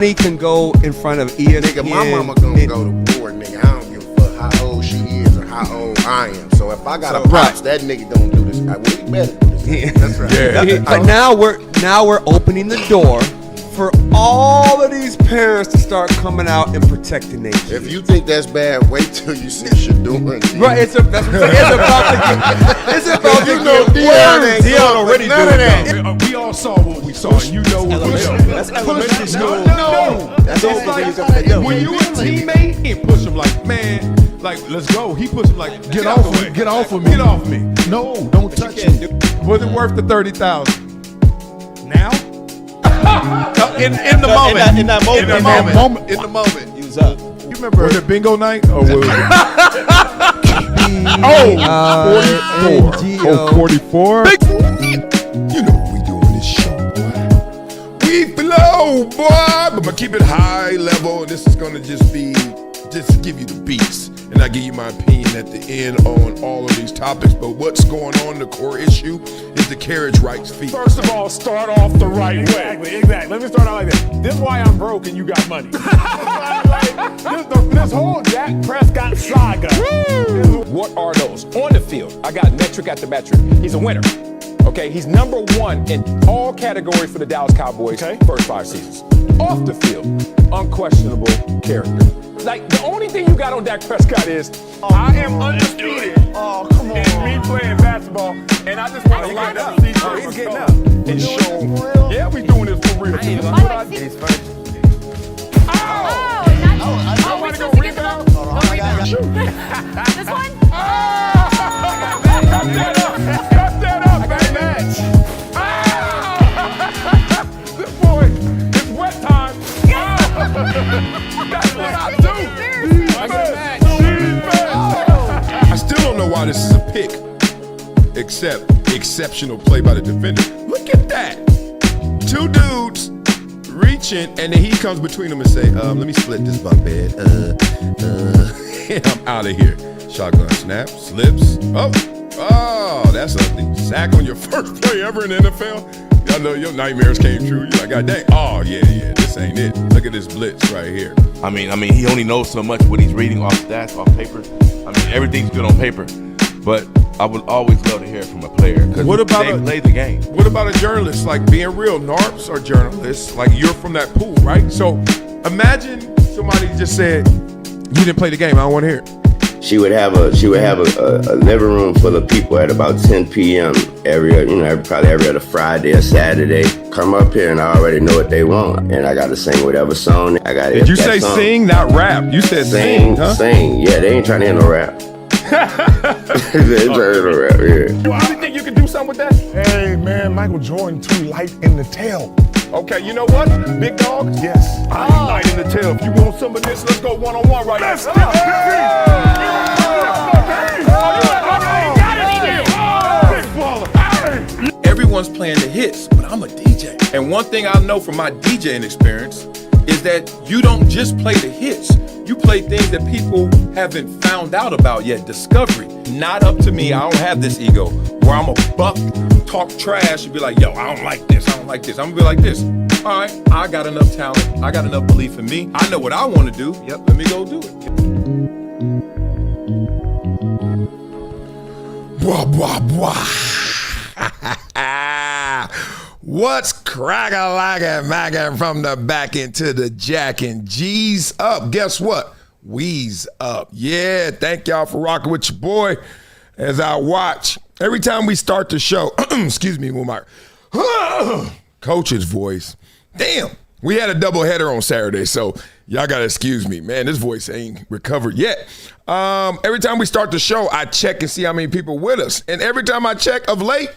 He can go in front of ESPN. Nigga, my mama gonna go to war, nigga. I don't give a fuck how old she is or how old I am. So if I got a pops, that nigga gonna do this. Well, he better do this. That's right. Yeah. But now we're opening the door for all of these parents to start coming out and protecting their kids. If you think that's bad, wait till you see Shadour. Right, it's about to get worse. Dion already doing that. We all saw what we saw. You know what we saw. That's elementary school. No. That's all When you a teammate, he push him like, man, like, let's go. He push him like, get off of me. Get off of me. Get off me. No, don't touch me. Was it worth the $30,000? Now? In the moment. In the moment. He was up. You remember? Was it bingo night? Or was it? 44. You know what we do on this show, boy. We flow, boy. But I'm going to keep it high level. And this is going to just give you the beats. And I give you my opinion at the end on all of these topics. But what's going on, the core issue, is the carriage rights fee. First of all, start off the right way. Exactly. Let me start out like this. This is why I'm broke and you got money. This whole Dak Prescott saga. What are those? On the field, I got metric after metric. He's a winner. Okay, he's number one in all categories for the Dallas Cowboys first 5 seasons. Off the field, unquestionable character. Like, the only thing you got on Dak Prescott is, I am undisputed. Oh, come on. And me playing basketball, and I just want to line up. He's getting up. And show, yeah, we doing this for real. This one? Cut that up, baby. This boy, it's wet time. That's what I do. I still don't know why this is a pick, except exceptional play by the defender. Look at that. 2 dudes reaching, and then he comes between them and say, let me split this bunk bed. And I'm out of here. Shotgun snap, slips. Oh, that's ugly. Sack on your first play ever in the NFL. Y'all know your nightmares came true. You're like, God dang. Oh, yeah, this ain't it. Look at this blitz right here. I mean, he only knows so much what he's reading off stats, off paper. I mean, everything's good on paper. But I would always love to hear it from a player because they play the game. What about a journalist? Like, being real, NARPs are journalists. Like, you're from that pool, right? So imagine somebody just said, you didn't play the game. I don't want to hear it. She would have a living room full of people at about 10 p.m. probably every other Friday or Saturday. Come up here and I already know what they want, and I got to sing whatever song I got. Did you say song. Sing, not rap? You said sing, huh? Sing. Yeah, they ain't trying to hear no rap. They ain't trying to hear no rap. Yeah. You think you can do something with that? Hey man, Michael Jordan too light in the tail. Okay, you know what, big dog? Yes. I ain't light in the tail. If you want some of this, let's go one-on-one right now. Everyone's playing the hits, but I'm a DJ. And one thing I know from my DJing experience is that you don't just play the hits. You play things that people haven't found out about yet. Discovery. Not up to me. I don't have this ego where I'm a buck, talk trash, and be like, yo, I don't like this. I don't like this. I'm gonna be like this. All right, I got enough talent. I got enough belief in me. I know what I want to do. Yep, let me go do it. Blah, blah, blah. What's crackin'-lackin'-mackin' from the back into the jack and G's up? Guess what? We's up. Yeah, thank y'all for rocking with your boy as I watch. Every time we start the show, excuse me, with my coach's voice. Damn, we had a doubleheader on Saturday, so y'all gotta excuse me. Man, this voice ain't recovered yet. Every time we start the show, I check and see how many people with us. And every time I check of late,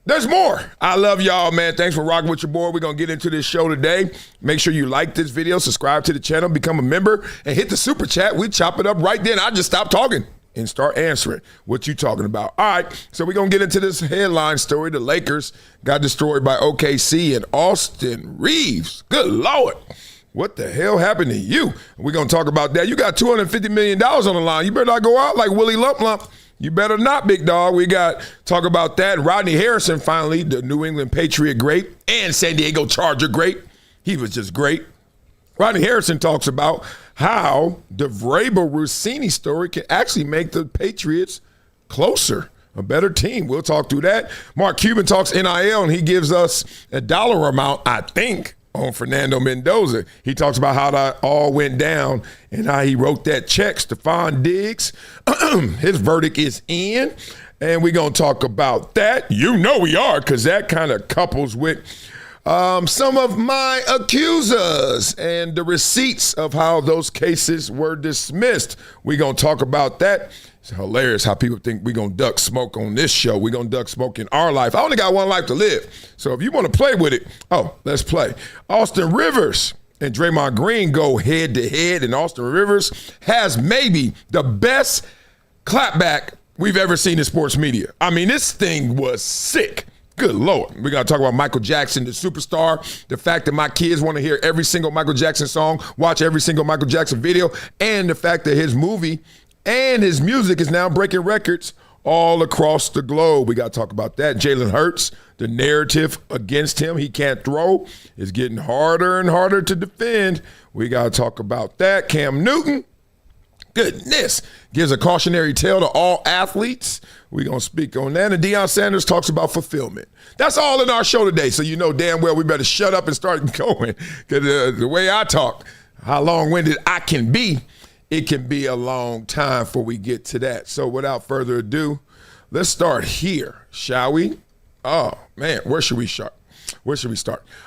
there's more. I love y'all, man. Thanks for rocking with your boy. We're going to get into this show today. Make sure you like this video, subscribe to the channel, become a member, and hit the super chat. We chop it up right then. I just stop talking and start answering what you talking about. All right, so we're going to get into this headline story. The Lakers got destroyed by OKC and Austin Reaves. Good Lord. What the hell happened to you? We're going to talk about that. You got $250 million on the line. You better not go out like Willie Lump Lump. You better not, big dog. We got talk about that. Rodney Harrison, finally, the New England Patriot great and San Diego Charger great, He was just great. Rodney Harrison talks about how the Vrabel-Rossini story can actually make the Patriots closer, a better team. We'll talk through that. Mark Cuban talks NIL, and he gives us a dollar amount, I think, on Fernando Mendoza. He talks about how that all went down and how he wrote that check. Stefon Diggs, his verdict is in, and we're going to talk about that. You know we are, because that kind of couples with some of my accusers and the receipts of how those cases were dismissed. We're going to talk about that. It's hilarious how people think we're going to duck smoke on this show. We're going to duck smoke in our life. I only got one life to live. So if you want to play with it, let's play. Austin Rivers and Draymond Green go head to head, and Austin Rivers has maybe the best clapback we've ever seen in sports media. I mean, this thing was sick. Good Lord. We're going to talk about Michael Jackson, the superstar, the fact that my kids want to hear every single Michael Jackson song, watch every single Michael Jackson video, and the fact that his movie and his music is now breaking records all across the globe. We got to talk about that. Jalen Hurts, the narrative against him, he can't throw, is getting harder and harder to defend. We got to talk about that. Cam Newton, goodness, gives a cautionary tale to all athletes. We're going to speak on that. And Deion Sanders talks about fulfillment. That's all in our show today, so you know damn well we better shut up and start going. Because the way I talk, how long-winded I can be, it can be a long time before we get to that. So without further ado, let's start here, shall we? Oh, man, where should we start?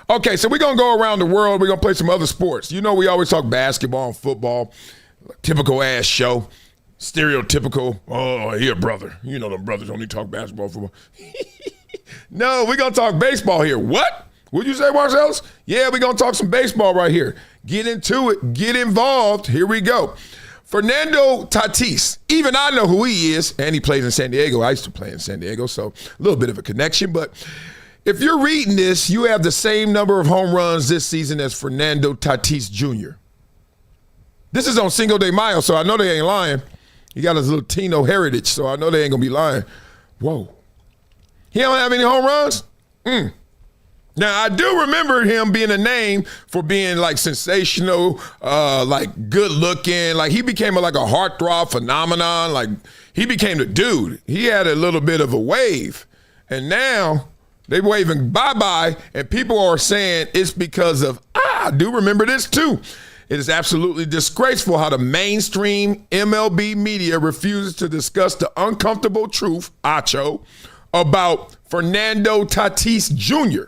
Okay, so we're going to go around the world. We're going to play some other sports. You know we always talk basketball and football. Typical ass show. Stereotypical. Oh, here, brother. You know them brothers only talk basketball, football. No, we're going to talk baseball here. What? What'd you say, Marcellus? Yeah, we're going to talk some baseball right here. Get into it. Get involved. Here we go. Fernando Tatis. Even I know who he is, and he plays in San Diego. I used to play in San Diego, so a little bit of a connection. But if you're reading this, you have the same number of home runs this season as Fernando Tatis Jr. This is on Cinco de Mayo, so I know they ain't lying. He got his Latino heritage, so I know they ain't going to be lying. Whoa. He don't have any home runs? Now, I do remember him being a name for being, like, sensational, like, good-looking. Like, he became, like, a heartthrob phenomenon. Like, he became the dude. He had a little bit of a wave. And now they waving bye-bye, and people are saying it's because of, I do remember this, too. It is absolutely disgraceful how the mainstream MLB media refuses to discuss the uncomfortable truth, Acho, about Fernando Tatis Jr.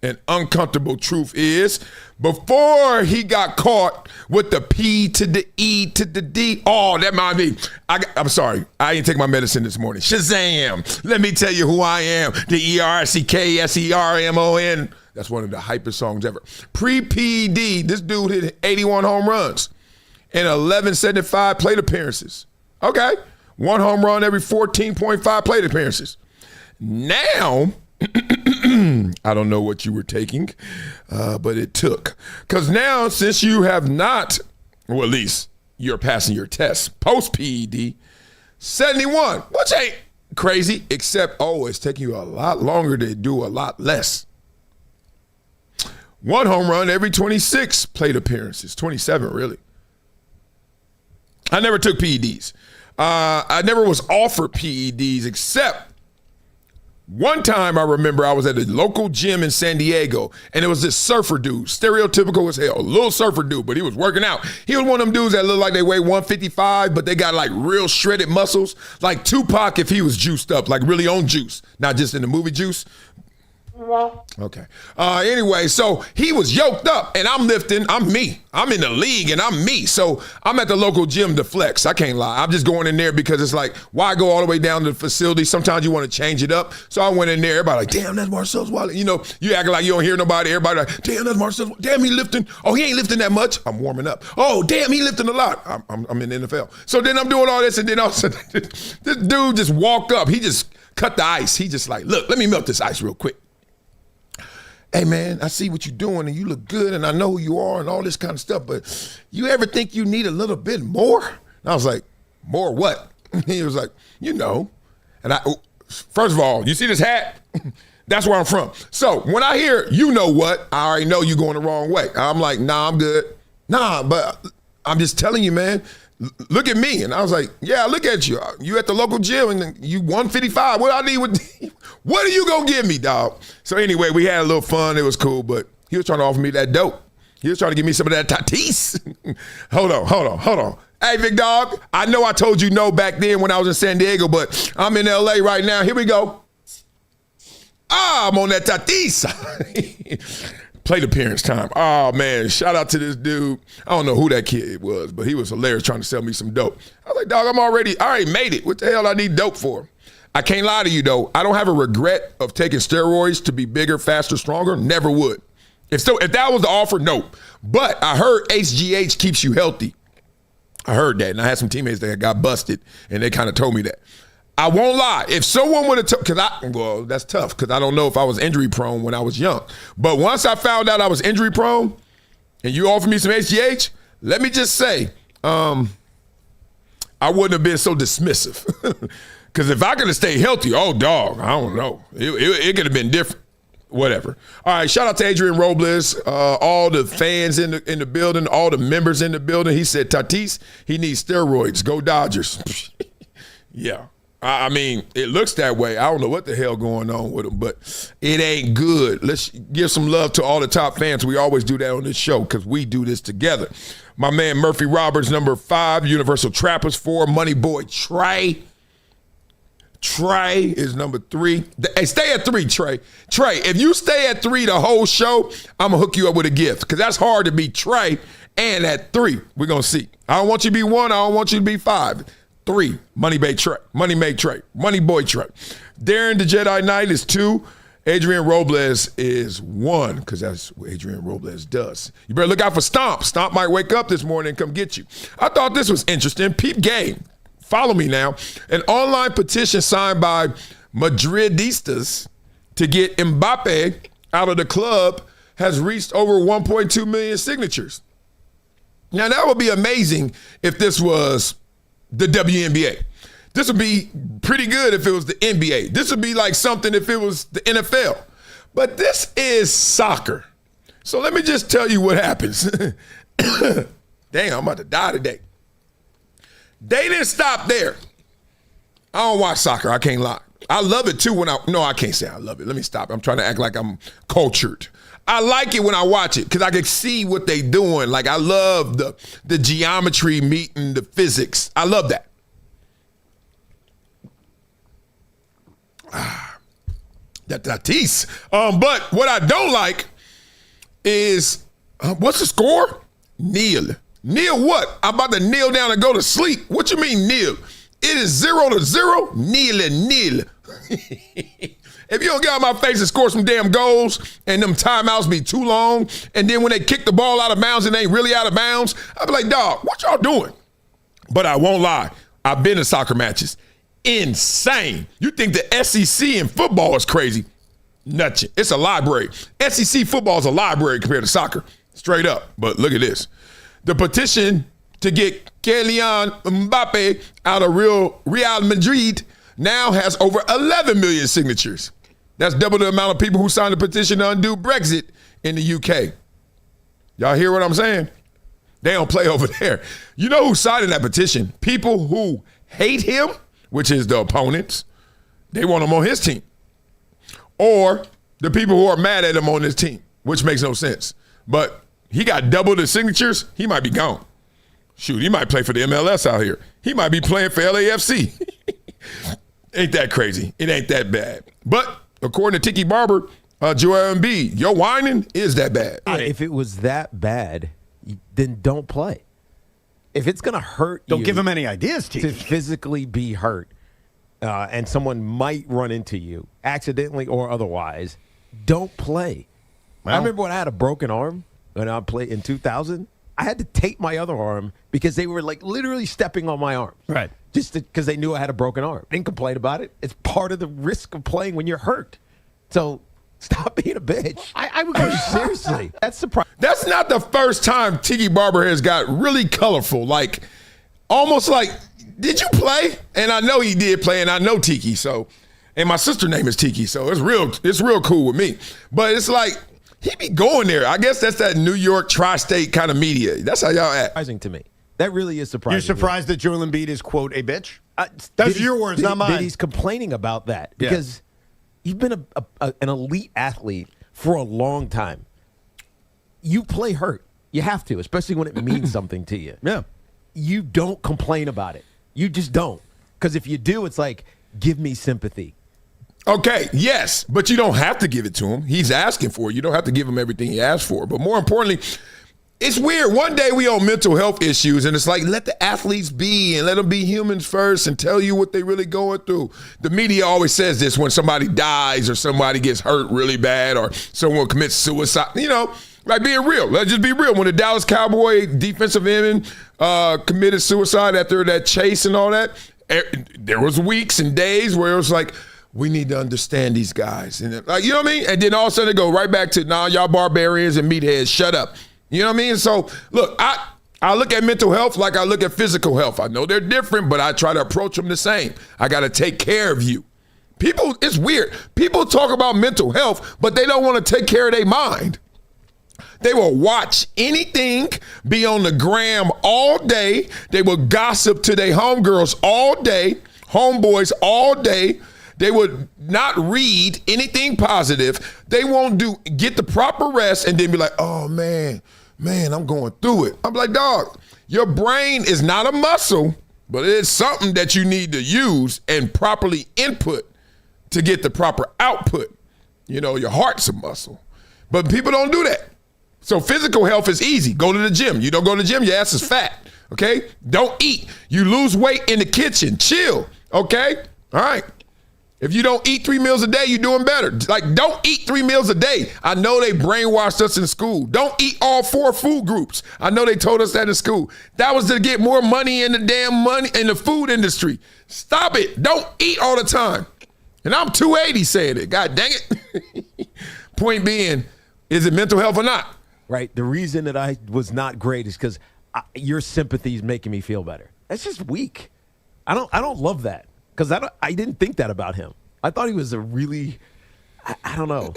An uncomfortable truth is, before he got caught with the P to the E to the D, that might be, I'm sorry, I didn't take my medicine this morning. Shazam! Let me tell you who I am. The ERCKSERMON. That's one of the hypest songs ever. Pre-PED, this dude hit 81 home runs and 1175 plate appearances. Okay, one home run every 14.5 plate appearances. Now, I don't know what you were taking, but it took. Because now, since you have not, or at least you're passing your test, post-PED, 71, which ain't crazy, except, it's taking you a lot longer to do a lot less. One home run every 26 plate appearances, 27 really. I never took PEDs. I never was offered PEDs except one time I remember I was at a local gym in San Diego, and it was this surfer dude, stereotypical as hell, a little surfer dude, but he was working out. He was one of them dudes that look like they weigh 155, but they got like real shredded muscles, like Tupac if he was juiced up, like really on juice, not just in the movie juice. Okay. Anyway, so he was yoked up, and I'm lifting. I'm me. I'm in the league, and I'm me. So I'm at the local gym to flex. I can't lie. I'm just going in there because it's like, why go all the way down to the facility? Sometimes you want to change it up. So I went in there. Everybody like, damn, that's Marcellus Wiley. You know, you acting like you don't hear nobody. Everybody like, damn, that's Marcellus. Damn, he lifting. Oh, he ain't lifting that much. I'm warming up. Oh, damn, he lifting a lot. I'm in the NFL. So then I'm doing all this, and then all of a sudden, this dude just walk up. He just cut the ice. He just like, look, let me melt this ice real quick. Hey, man, I see what you're doing, and you look good, and I know who you are and all this kind of stuff, but you ever think you need a little bit more? And I was like, more what? He was like, you know. And first of all, you see this hat? That's where I'm from. So when I hear, you know what, I already know you going the wrong way. I'm like, nah, I'm good. Nah, but I'm just telling you, man, look at me. And I was like, yeah, look at you. You at the local gym and you 155. What I need with what are you going to give me, dog? So anyway, we had a little fun. It was cool, but he was trying to offer me that dope. He was trying to give me some of that Tatis. Hold on. Hey, big dog, I know I told you no back then when I was in San Diego, but I'm in LA right now. Here we go. I'm on that Tatis. Plate appearance time. Oh, man, shout out to this dude. I don't know who that kid was, but he was hilarious trying to sell me some dope. I was like, dog, I already made it. What the hell I need dope for? I can't lie to you, though. I don't have a regret of taking steroids to be bigger, faster, stronger. Never would. If that was the offer, no. But I heard HGH keeps you healthy. I heard that, and I had some teammates that got busted, and they kind of told me that. I won't lie. If someone would have well, that's tough because I don't know if I was injury prone when I was young. But once I found out I was injury prone and you offered me some HGH, let me just say, I wouldn't have been so dismissive. Because if I could have stayed healthy, oh, dog, I don't know. It could have been different. Whatever. All right, shout out to Adrian Robles, all the fans in the building, all the members in the building. He said, Tatis, he needs steroids. Go Dodgers. Yeah. I mean, it looks that way. I don't know what the hell going on with him, but it ain't good. Let's give some love to all the top fans. We always do that on this show because we do this together. My man Murphy Roberts, number 5, Universal Trappers 4, Money Boy Trey. Trey is number 3. Hey, stay at 3, Trey. Trey, if you stay at 3 the whole show, I'm going to hook you up with a gift because that's hard to beat Trey and at 3. We're going to see. I don't want you to be 1. I don't want you to be 5. 3, Money Boy Trey. Money Boy Trey. Darren the Jedi Knight is 2. Adrian Robles is 1 because that's what Adrian Robles does. You better look out for Stomp. Stomp might wake up this morning and come get you. I thought this was interesting. Peep game. Follow me now. An online petition signed by Madridistas to get Mbappe out of the club has reached over 1.2 million signatures. Now, that would be amazing if this was the WNBA. This would be pretty good if it was the NBA. This would be like something if it was the NFL. But this is soccer. So let me just tell you what happens. Dang, I'm about to die today. They didn't stop there. I don't watch soccer. I can't lie. I love it too no, I can't say I love it. Let me stop. I'm trying to act like I'm cultured. I like it when I watch it because I can see what they doing. Like I love the geometry meeting the physics. I love that. That Tatis. But what I don't like is what's the score? Kneel. Kneel what? I'm about to kneel down and go to sleep. What you mean kneel? It is 0-0. Kneel. If you don't get out of my face and score some damn goals and them timeouts be too long, and then when they kick the ball out of bounds and they ain't really out of bounds, I'll be like, dog, what y'all doing? But I won't lie. I've been in soccer matches. Insane. You think the SEC in football is crazy? Nothing. It's a library. SEC football is a library compared to soccer. Straight up. But look at this. The petition to get Kylian Mbappe out of Real Madrid now has over 11 million signatures. That's double the amount of people who signed the petition to undo Brexit in the UK. Y'all hear what I'm saying? They don't play over there. You know who's signing that petition? People who hate him, which is the opponents. They want him on his team. Or the people who are mad at him on his team, which makes no sense. But he got double the signatures. He might be gone. Shoot, he might play for the MLS out here. He might be playing for LAFC. Ain't that crazy? It ain't that bad. But according to Tiki Barber, Joel Embiid, your whining is that bad. If it was that bad, then don't play. If it's going to hurt you. Don't give him any ideas, Tiki. To physically be hurt, and someone might run into you, accidentally or otherwise, don't play. Well, I remember when I had a broken arm when I played in 2000. I had to tape my other arm because they were like literally stepping on my arm. Right. Just because they knew I had a broken arm. Didn't complain about it. It's part of the risk of playing when you're hurt. So stop being a bitch. I would go seriously. That's surprising. That's not the first time Tiki Barber has got really colorful. Like, almost like, did you play? And I know he did play, and I know Tiki. So, And my sister's name is Tiki, so it's real cool with me. But it's like, he be going there. I guess that's that New York tri-state kind of media. That's how y'all act. Surprising to me. That really is surprising. You're surprised that Joel Embiid is, quote, a bitch? That's your words, not mine. That he's complaining about that because you've been an elite athlete for a long time. You play hurt. You have to, especially when it means something to you. Yeah. You don't complain about it. You just don't. Because if you do, it's like, give me sympathy. Okay, yes, but you don't have to give it to him. He's asking for it. You don't have to give him everything he asked for. But more importantly, it's weird. One day we on mental health issues, and it's like, let the athletes be and let them be humans first and tell you what they really going through. The media always says this when somebody dies or somebody gets hurt really bad or someone commits suicide. You know, like being real. Let's just be real. When the Dallas Cowboy defensive end committed suicide after that chase and all that, there was weeks and days where it was like, we need to understand these guys. And like, you know what I mean? And then all of a sudden it go right back to, nah, y'all barbarians and meatheads, shut up. You know what I mean? So, look, I look at mental health like I look at physical health. I know they're different, but I try to approach them the same. I got to take care of you. People, it's weird. People talk about mental health, but they don't want to take care of their mind. They will watch anything, be on the gram all day. They will gossip to their homegirls all day, homeboys all day. They would not read anything positive. They won't get the proper rest and then be like, oh, man, I'm going through it. I'm like, dog, your brain is not a muscle, but it is something that you need to use and properly input to get the proper output. You know, your heart's a muscle. But people don't do that. So physical health is easy. Go to the gym. You don't go to the gym, your ass is fat, okay? Don't eat. You lose weight in the kitchen. Chill, okay? All right. If you don't eat 3 meals a day, you're doing better. Like, don't eat 3 meals a day. I know they brainwashed us in school. Don't eat all 4 food groups. I know they told us that in school. That was to get more money in the food industry. Stop it. Don't eat all the time. And I'm 280 saying it. God dang it. Point being, is it mental health or not? Right. The reason that I was not great is because your sympathy is making me feel better. That's just weak. I don't love that. Because I didn't think that about him. I thought he was a really, I don't know.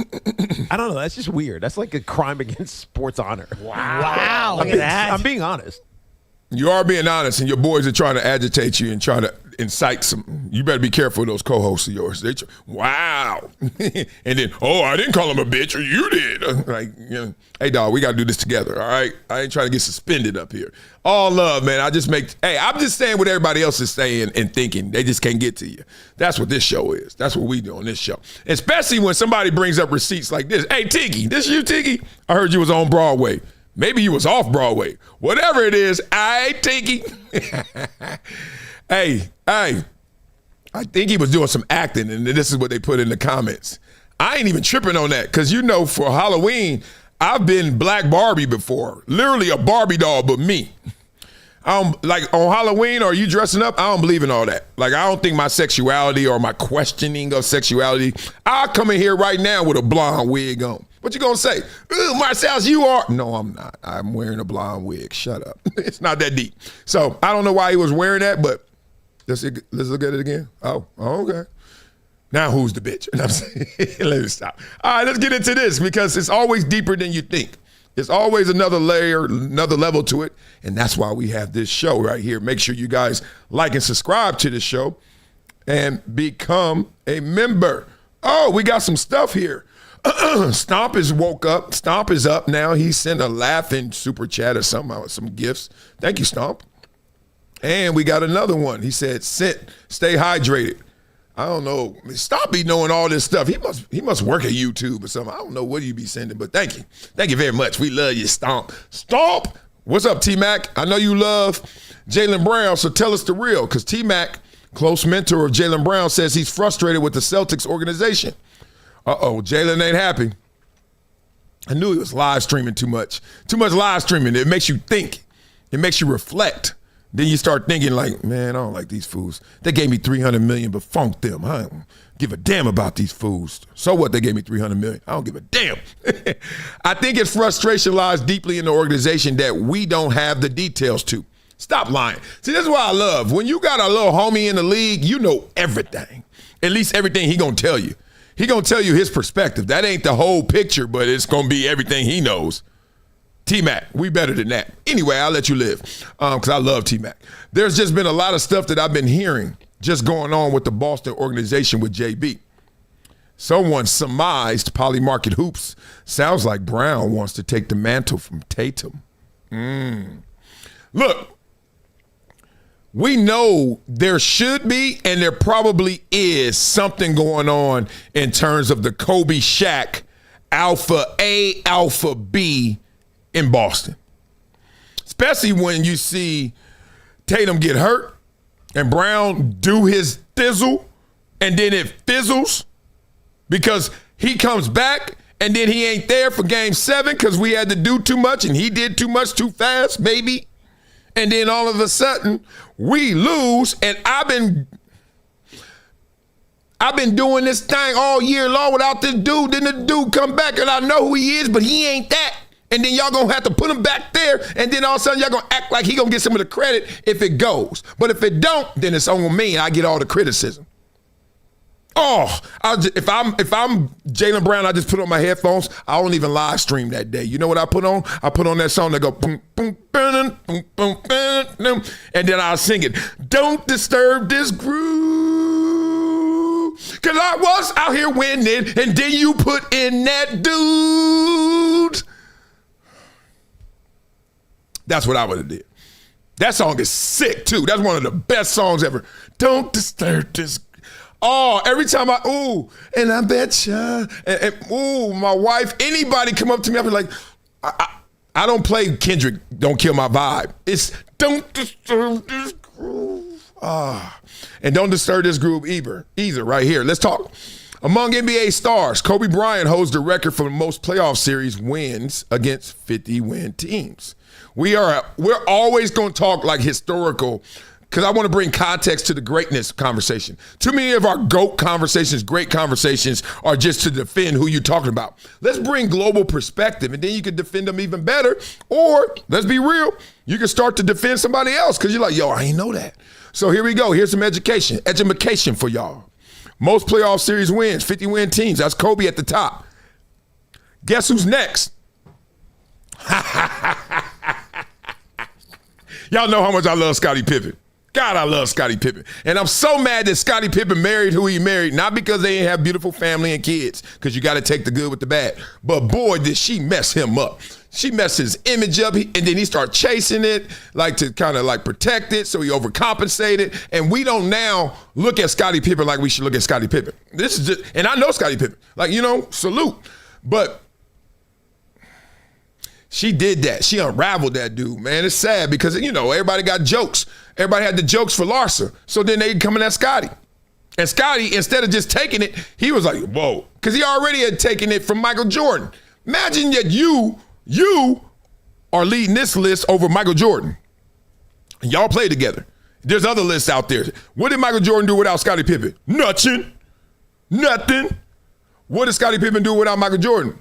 That's just weird. That's like a crime against sports honor. Wow. Look at that. I'm being honest. You are being honest, and your boys are trying to agitate you and trying to incite some. You better be careful of those co-hosts of yours. Wow. And then, I didn't call him a bitch, or you did. Like, you know, hey, dog, we got to do this together, all right? I ain't trying to get suspended up here. All love, man. I'm just saying what everybody else is saying and thinking. They just can't get to you. That's what this show is. That's what we do on this show. Especially when somebody brings up receipts like this. Hey, Tiki, this you, Tiki? I heard you was on Broadway. Maybe you was off Broadway. Whatever it is, I ain't Tiki. Hey, I think he was doing some acting, and this is what they put in the comments. I ain't even tripping on that, because you know, for Halloween, I've been Black Barbie before. Literally a Barbie doll, but me. Like on Halloween, are you dressing up? I don't believe in all that. Like, I don't think my sexuality or my questioning of sexuality, I'll come in here right now with a blonde wig on. What you gonna say? Ooh, Marcellus, you are. No, I'm not. I'm wearing a blonde wig. Shut up. It's not that deep. So I don't know why he was wearing that, but let's look at it again. Oh, okay. Now who's the bitch? And I'm saying, let me stop. All right, let's get into this, because it's always deeper than you think. It's always another layer, another level to it, and that's why we have this show right here. Make sure you guys like and subscribe to the show and become a member. Oh, we got some stuff here. Stomp is woke up. Stomp is up now. He sent a laughing super chat or something with some gifts. Thank you, Stomp. And we got another one. He said, stay hydrated. I don't know. Stomp be knowing all this stuff. He must work at YouTube or something. I don't know what you be sending, but thank you. Thank you very much. We love you, Stomp. Stomp! What's up, T-Mac? I know you love Jaylen Brown, so tell us the real, because T-Mac, close mentor of Jaylen Brown, says he's frustrated with the Celtics organization. Jaylen ain't happy. I knew he was live streaming too much. Too much live streaming. It makes you think. It makes you reflect. Then you start thinking like, man, I don't like these fools. They gave me $300 million, but funk them. I don't give a damn about these fools. So what? They gave me $300 million. I don't give a damn. I think his frustration lies deeply in the organization that we don't have the details to. Stop lying. See, this is what I love. When you got a little homie in the league, you know everything. At least everything he gonna tell you. He gonna tell you his perspective. That ain't the whole picture, but it's gonna be everything he knows. T-Mac, we better than that. Anyway, I'll let you live because I love T-Mac. There's just been a lot of stuff that I've been hearing just going on with the Boston organization with JB. Someone surmised Polymarket Hoops. Sounds like Brown wants to take the mantle from Tatum. Look, we know there should be and there probably is something going on in terms of the Kobe Shaq Alpha A, Alpha B in Boston. Especially when you see Tatum get hurt and Brown do his thizzle and then it fizzles because he comes back and then he ain't there for game 7 because we had to do too much and he did too much too fast, maybe. And then all of a sudden we lose, and I've been doing this thing all year long without this dude. Then the dude come back and I know who he is, but he ain't that. And then y'all gonna have to put him back there, and then all of a sudden y'all gonna act like he gonna get some of the credit if it goes. But if it don't, then it's on me and I get all the criticism. Oh, if I'm Jaylen Brown, I just put on my headphones. I don't even live stream that day. You know what I put on? I put on that song that go boom, boom, boom, boom, boom, boom, and then I'll sing it. Don't disturb this groove, cause I was out here winning, and then you put in that dude. That's what I would have did. That song is sick too. That's one of the best songs ever. Don't disturb this. Oh, every time and I betcha, and my wife, anybody come up to me, I'll be like, I don't play Kendrick, Don't Kill My Vibe. It's don't disturb this groove. And don't disturb this groove either, right here. Let's talk. Among NBA stars, Kobe Bryant holds the record for the most playoff series wins against 50-win teams. We're always going to talk like historical, because I want to bring context to the greatness conversation. Too many of our GOAT conversations, great conversations, are just to defend who you're talking about. Let's bring global perspective, and then you can defend them even better. Or, let's be real, you can start to defend somebody else because you're like, yo, I ain't know that. So here we go. Here's some education for y'all. Most playoff series wins, 50-win teams. That's Kobe at the top. Guess who's next? Y'all know how much I love Scottie Pippen. God, I love Scottie Pippen. And I'm so mad that Scottie Pippen married who he married, not because they didn't have beautiful family and kids, because you got to take the good with the bad. But boy, did she mess him up. She messed his image up, and then he started chasing it, like to kind of like protect it, so he overcompensated. And we don't now look at Scottie Pippen like we should look at Scottie Pippen. This is just, and I know Scottie Pippen. Like, salute. But she did that. She unraveled that dude, man. It's sad because, everybody got jokes. Everybody had the jokes for Larsa. So then they coming at Scottie. And Scottie, instead of just taking it, he was like, whoa. Because he already had taken it from Michael Jordan. Imagine that you are leading this list over Michael Jordan. And y'all play together. There's other lists out there. What did Michael Jordan do without Scottie Pippen? Nothing. What did Scottie Pippen do without Michael Jordan?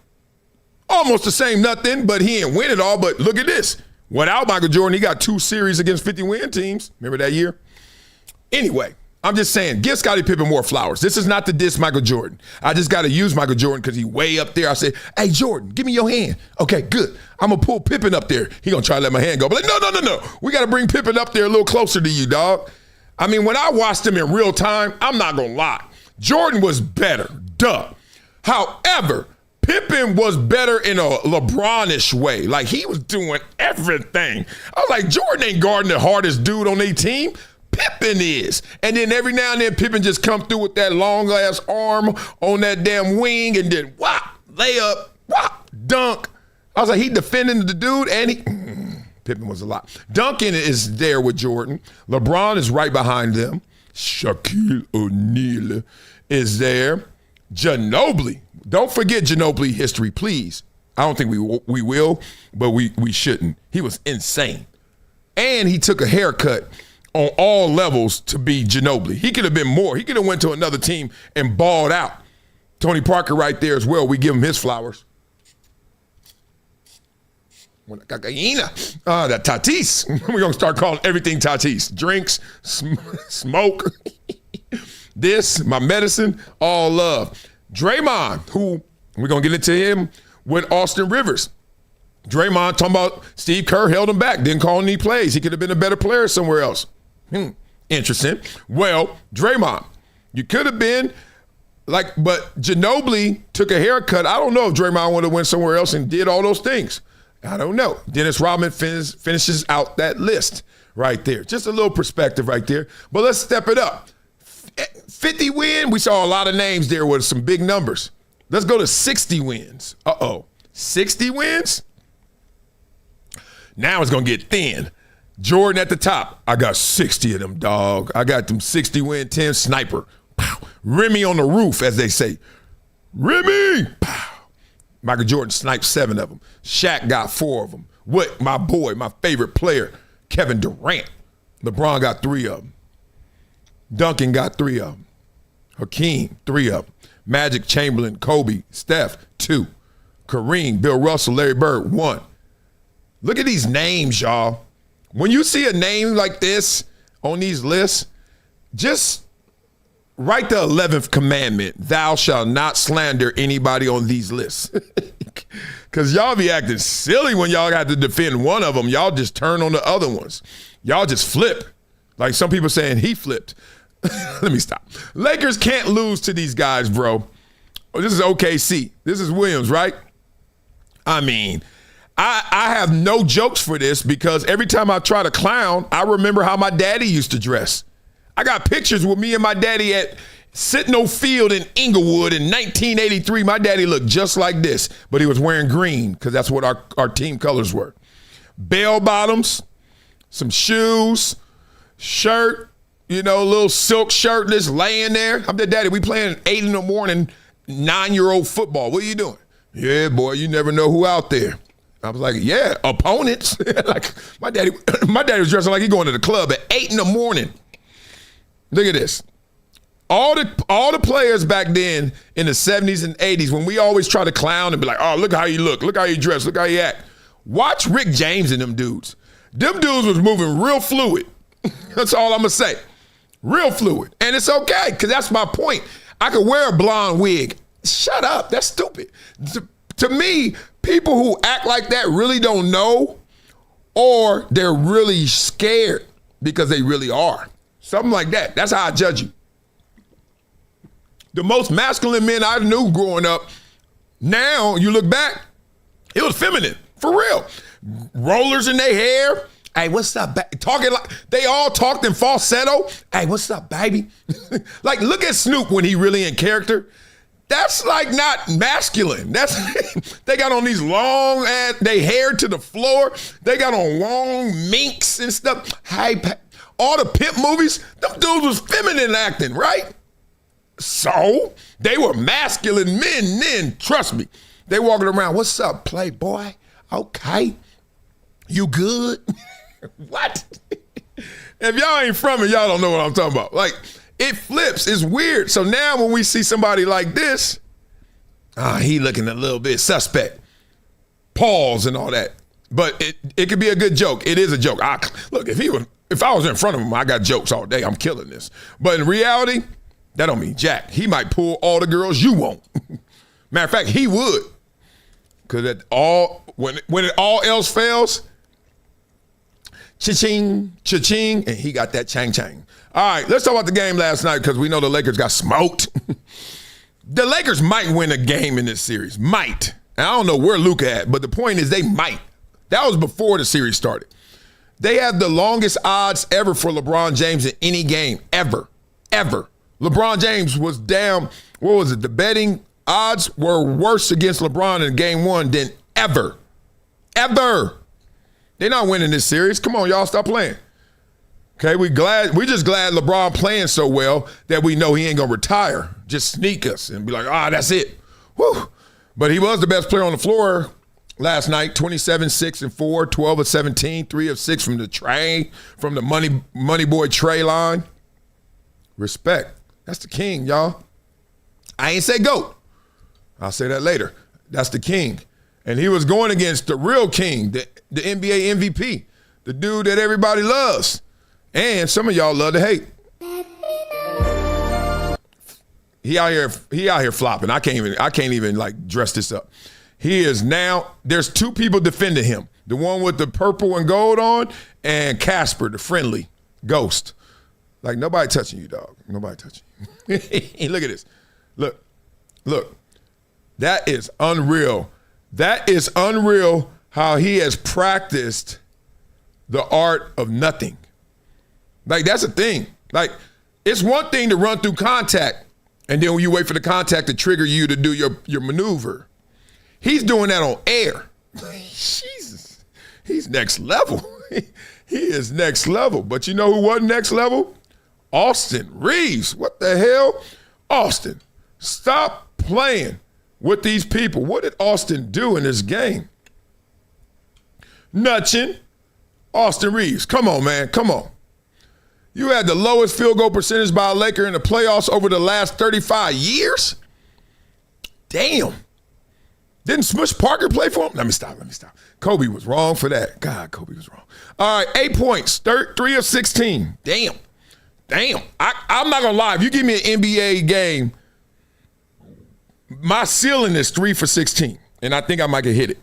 Almost the same nothing, but he didn't win it all. But look at this. Without Michael Jordan, he got 2 series against 50-win teams. Remember that year? Anyway, I'm just saying, give Scottie Pippen more flowers. This is not to diss Michael Jordan. I just got to use Michael Jordan because he's way up there. I say, hey, Jordan, give me your hand. Okay, good. I'm going to pull Pippen up there. He going to try to let my hand go. But like, no. We got to bring Pippen up there a little closer to you, dog. I mean, when I watched him in real time, I'm not going to lie. Jordan was better. Duh. However, Pippen was better in a LeBron-ish way. Like, he was doing everything. I was like, Jordan ain't guarding the hardest dude on their team. Pippen is. And then every now and then, Pippen just come through with that long-ass arm on that damn wing and then whop, layup, whop, dunk. I was like, he defending the dude, and Pippen was a lot. Duncan is there with Jordan. LeBron is right behind them. Shaquille O'Neal is there. Ginobili. Don't forget Ginobili history, please. I don't think we will, but we shouldn't. He was insane. And he took a haircut on all levels to be Ginobili. He could have been more. He could have went to another team and balled out. Tony Parker right there as well. We give him his flowers. That Tatis. We're going to start calling everything Tatis. Drinks, smoke. this, my medicine, all love. Draymond, who we're going to get into him with Austin Rivers. Draymond talking about Steve Kerr held him back, didn't call any plays. He could have been a better player somewhere else. Interesting. Well, Draymond, you could have been but Ginobili took a haircut. I don't know if Draymond would have went somewhere else and did all those things. I don't know. Dennis Rodman finishes out that list right there. Just a little perspective right there. But let's step it up. 50 win, we saw a lot of names there with some big numbers. Let's go to 60 wins. 60 wins? Now it's going to get thin. Jordan at the top. I got 60 of them, dog. I got them 60 win, 10 sniper. Pow. Remy on the roof, as they say. Remy! Pow. Michael Jordan sniped 7 of them. Shaq got 4 of them. What? My boy, my favorite player, Kevin Durant. LeBron got 3 of them. Duncan got 3 of them. Hakeem, 3 of them. Magic, Chamberlain, Kobe, Steph, 2. Kareem, Bill Russell, Larry Bird, 1. Look at these names, y'all. When you see a name like this on these lists, just write the 11th commandment. Thou shalt not slander anybody on these lists. Because y'all be acting silly when y'all got to defend one of them. Y'all just turn on the other ones. Y'all just flip. Like some people saying he flipped. Let me stop. Lakers can't lose to these guys, bro. This is OKC. This is Williams, right? I mean, I have no jokes for this because every time I try to clown, I remember how my daddy used to dress. I got pictures with me and my daddy at Sentinel Field in Inglewood in 1983. My daddy looked just like this, but he was wearing green because that's what our team colors were. Bell bottoms, some shoes, shirt, a little silk shirt just laying there. I'm the daddy. We playing 8 in the morning, 9-year-old football. What are you doing? Yeah, boy, you never know who out there. I was like, yeah, opponents. Like my daddy was dressing like he going to the club at 8 in the morning. Look at this. All the players back then in the 70s and 80s, when we always try to clown and be like, oh, look how you look how you dress, look how you act. Watch Rick James and them dudes. Them dudes was moving real fluid. That's all I'm going to say. Real fluid. And it's okay, because that's my point. I could wear a blonde wig. Shut up. That's stupid. To me, people who act like that really don't know, or they're really scared because they really are. Something like that. That's how I judge you. The most masculine men I knew growing up, now you look back, it was feminine, for real. Rollers in their hair. Hey, what's up, talking like they all talked in falsetto. Hey, what's up, baby? Like, look at Snoop when he really in character. That's like not masculine. That's they got on these long ass, they hair to the floor. They got on long minks and stuff. Hey, all the pimp movies, them dudes was feminine acting, right? So they were masculine men then. Trust me. They walking around. What's up, playboy? Okay, you good? What? If y'all ain't from it, y'all don't know what I'm talking about. Like, it flips. It's weird. So now when we see somebody like this, he looking a little bit suspect. Pause and all that. But it could be a good joke. It is a joke. Look, if I was in front of him, I got jokes all day. I'm killing this. But in reality, that don't mean jack. He might pull all the girls you want. Matter of fact, he would. Because when it all else fails, cha-ching, cha-ching, and he got that chang-chang. All right, let's talk about the game last night because we know the Lakers got smoked. The Lakers might win a game in this series. Might. And I don't know where Luka at, but the point is they might. That was before the series started. They have the longest odds ever for LeBron James in any game, ever. LeBron James was down, what was it? The betting odds were worse against LeBron in game 1 than ever. They're not winning this series. Come on, y'all, stop playing. Okay, we just glad LeBron playing so well that we know he ain't gonna retire. Just sneak us and be like, that's it. Whew. But he was the best player on the floor last night. 27, 6 and 4, 12 of 17, 3 of 6 from the money boy Trey line. Respect. That's the king, y'all. I ain't say GOAT. I'll say that later. That's the king. And he was going against the real king, the NBA MVP, the dude that everybody loves. And some of y'all love to hate. He out here flopping. I can't even like dress this up. He is now, there's two people defending him. The one with the purple and gold on, and Casper, the friendly ghost. Like, nobody touching you, dog. Nobody touching you. Look at this. Look. That is unreal. That is unreal how he has practiced the art of nothing. Like, that's a thing. Like, it's one thing to run through contact, and then when you wait for the contact to trigger you to do your maneuver. He's doing that on air. Jesus. He's next level. He is next level. But you know who wasn't next level? Austin Reaves. What the hell? Austin, stop playing with these people. What did Austin do in this game? Nutchin. Austin Reaves. Come on, man. Come on. You had the lowest field goal percentage by a Laker in the playoffs over the last 35 years? Damn. Didn't Smush Parker play for him? Let me stop. Kobe was wrong for that. God, Kobe was wrong. All right, 8 points, 3 of 16. Damn. I'm not going to lie. If you give me an NBA game, my ceiling is 3 for 16, and I think I might get hit it.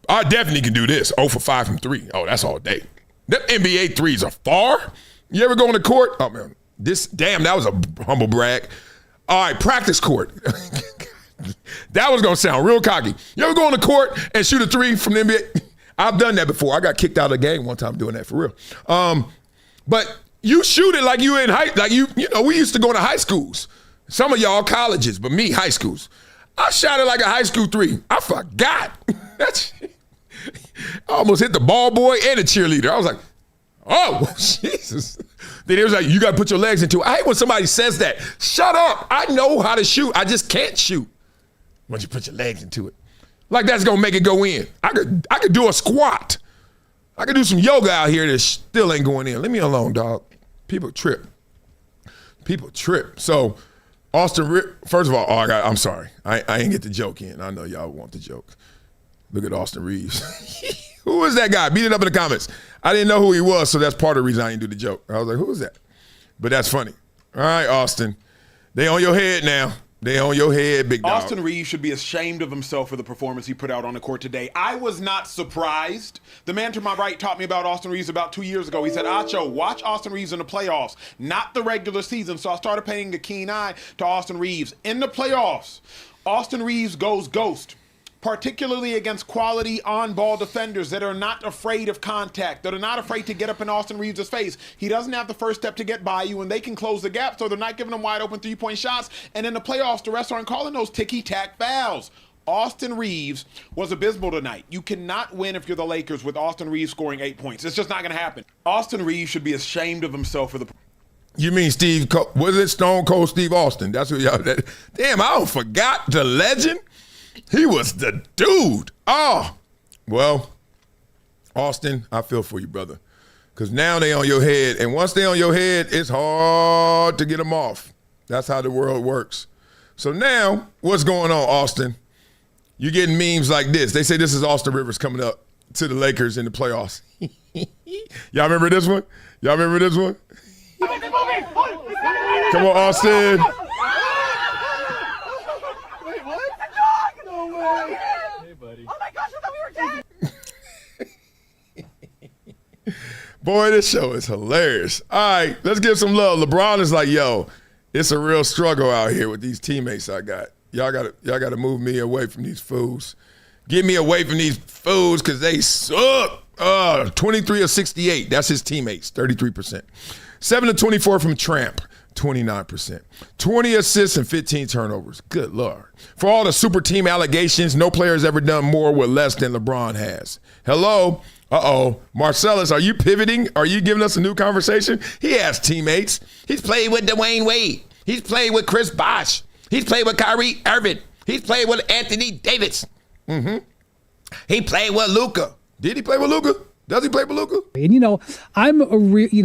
I definitely can do this, 0 for 5 from 3. Oh, that's all day. Them NBA threes are far. You ever go on the court? Oh, man. That was a humble brag. All right, practice court. That was going to sound real cocky. You ever go on the court and shoot a 3 from the NBA? I've done that before. I got kicked out of the game one time doing that for real. But you shoot it like you in we used to go to high schools. Some of y'all colleges, but me, high schools. I shot it like a high school 3. I forgot. I almost hit the ball boy and the cheerleader. I was like, oh, Jesus. Then it was like, you got to put your legs into it. I hate when somebody says that. Shut up. I know how to shoot. I just can't shoot. Once you put your legs into it. Like that's going to make it go in. I could do a squat. I could do some yoga out here that still ain't going in. Leave me alone, dog. People trip. So, Austin, first of all, I'm sorry. I ain't get the joke in. I know y'all want the joke. Look at Austin Reaves. Who is that guy? Beat it up in the comments. I didn't know who he was, so that's part of the reason I didn't do the joke. I was like, who is that? But that's funny. All right, Austin. They on your head now. They on your head, big dog. Austin Reaves should be ashamed of himself for the performance he put out on the court today. I was not surprised. The man to my right taught me about Austin Reaves about 2 years ago. He said, Acho, watch Austin Reaves in the playoffs, not the regular season. So I started paying a keen eye to Austin Reaves. In the playoffs, Austin Reaves goes ghost, particularly against quality on-ball defenders that are not afraid of contact, that are not afraid to get up in Austin Reaves' face. He doesn't have the first step to get by you, and they can close the gap, so they're not giving him wide-open three-point shots. And in the playoffs, the refs aren't calling those ticky-tack fouls. Austin Reaves was abysmal tonight. You cannot win if you're the Lakers with Austin Reaves scoring 8 points. It's just not going to happen. Austin Reaves should be ashamed of himself for the... You mean was it Stone Cold Steve Austin? That's what y'all... Damn, I forgot the legend. He was the dude. Oh, well, Austin, I feel for you, brother. Because now they on your head. And once they on your head, it's hard to get them off. That's how the world works. So now, what's going on, Austin? You're getting memes like this. They say this is Austin Rivers coming up to the Lakers in the playoffs. Y'all remember this one? Come on, Austin. Hey, buddy. Oh my gosh, I thought we were dead. Boy, this show is hilarious. All right, let's give some love. LeBron is like, yo, it's a real struggle out here with these teammates I got. Y'all gotta move me away from these fools. Get me away from these fools because they suck. 23 of 68. That's his teammates, 33%. 7 of 24 from Tramp. 29%. 20 assists and 15 turnovers. Good Lord. For all the super team allegations, no player has ever done more with less than LeBron has. Hello? Uh-oh. Marcellus, are you pivoting? Are you giving us a new conversation? He has teammates. He's played with Dwayne Wade. He's played with Chris Bosh. He's played with Kyrie Irving. He's played with Anthony Davis. He played with Luka. Did he play with Luka? Does he play with Luka? And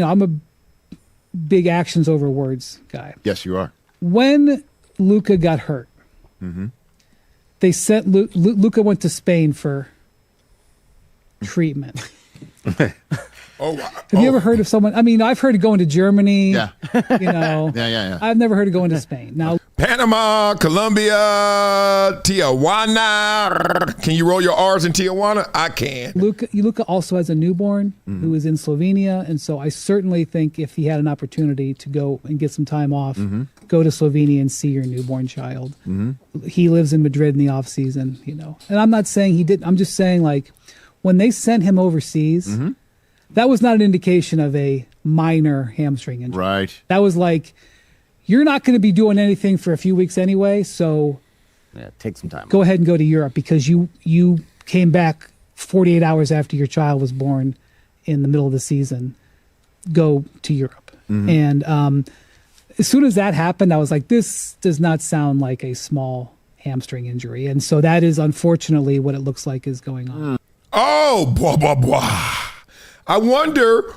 I'm a big actions over words guy. Yes, you are. When Luka got hurt, they sent Luka went to Spain for treatment. Have you ever heard of someone? I mean, I've heard of going to Germany. Yeah. Yeah. I've never heard of going to Spain. Now, Panama, Colombia, Tijuana. Can you roll your R's in Tijuana? I can. Luka also has a newborn who is in Slovenia, and so I certainly think if he had an opportunity to go and get some time off, go to Slovenia and see your newborn child. He lives in Madrid in the off season, you know. And I'm not saying he didn't. I'm just saying, like, when they sent him overseas, that was not an indication of a minor hamstring injury. Right. That was like, you're not going to be doing anything for a few weeks anyway, so take some time. Go ahead and go to Europe because you came back 48 hours after your child was born in the middle of the season. Go to Europe. And as soon as that happened, I was like, this does not sound like a small hamstring injury. And so that is unfortunately what it looks like is going on. Oh, blah, blah, blah. I wonder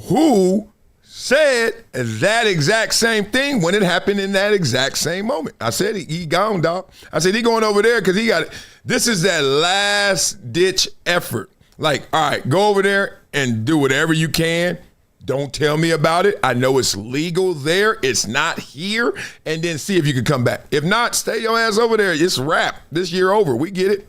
who said that exact same thing when it happened in that exact same moment. I said he gone, dog. I said he going over there because he got it. This is that last ditch effort. Like, all right, go over there and do whatever you can. Don't tell me about it. I know it's legal there. It's not here. And then see if you can come back. If not, stay your ass over there. It's a wrap. This year over. We get it.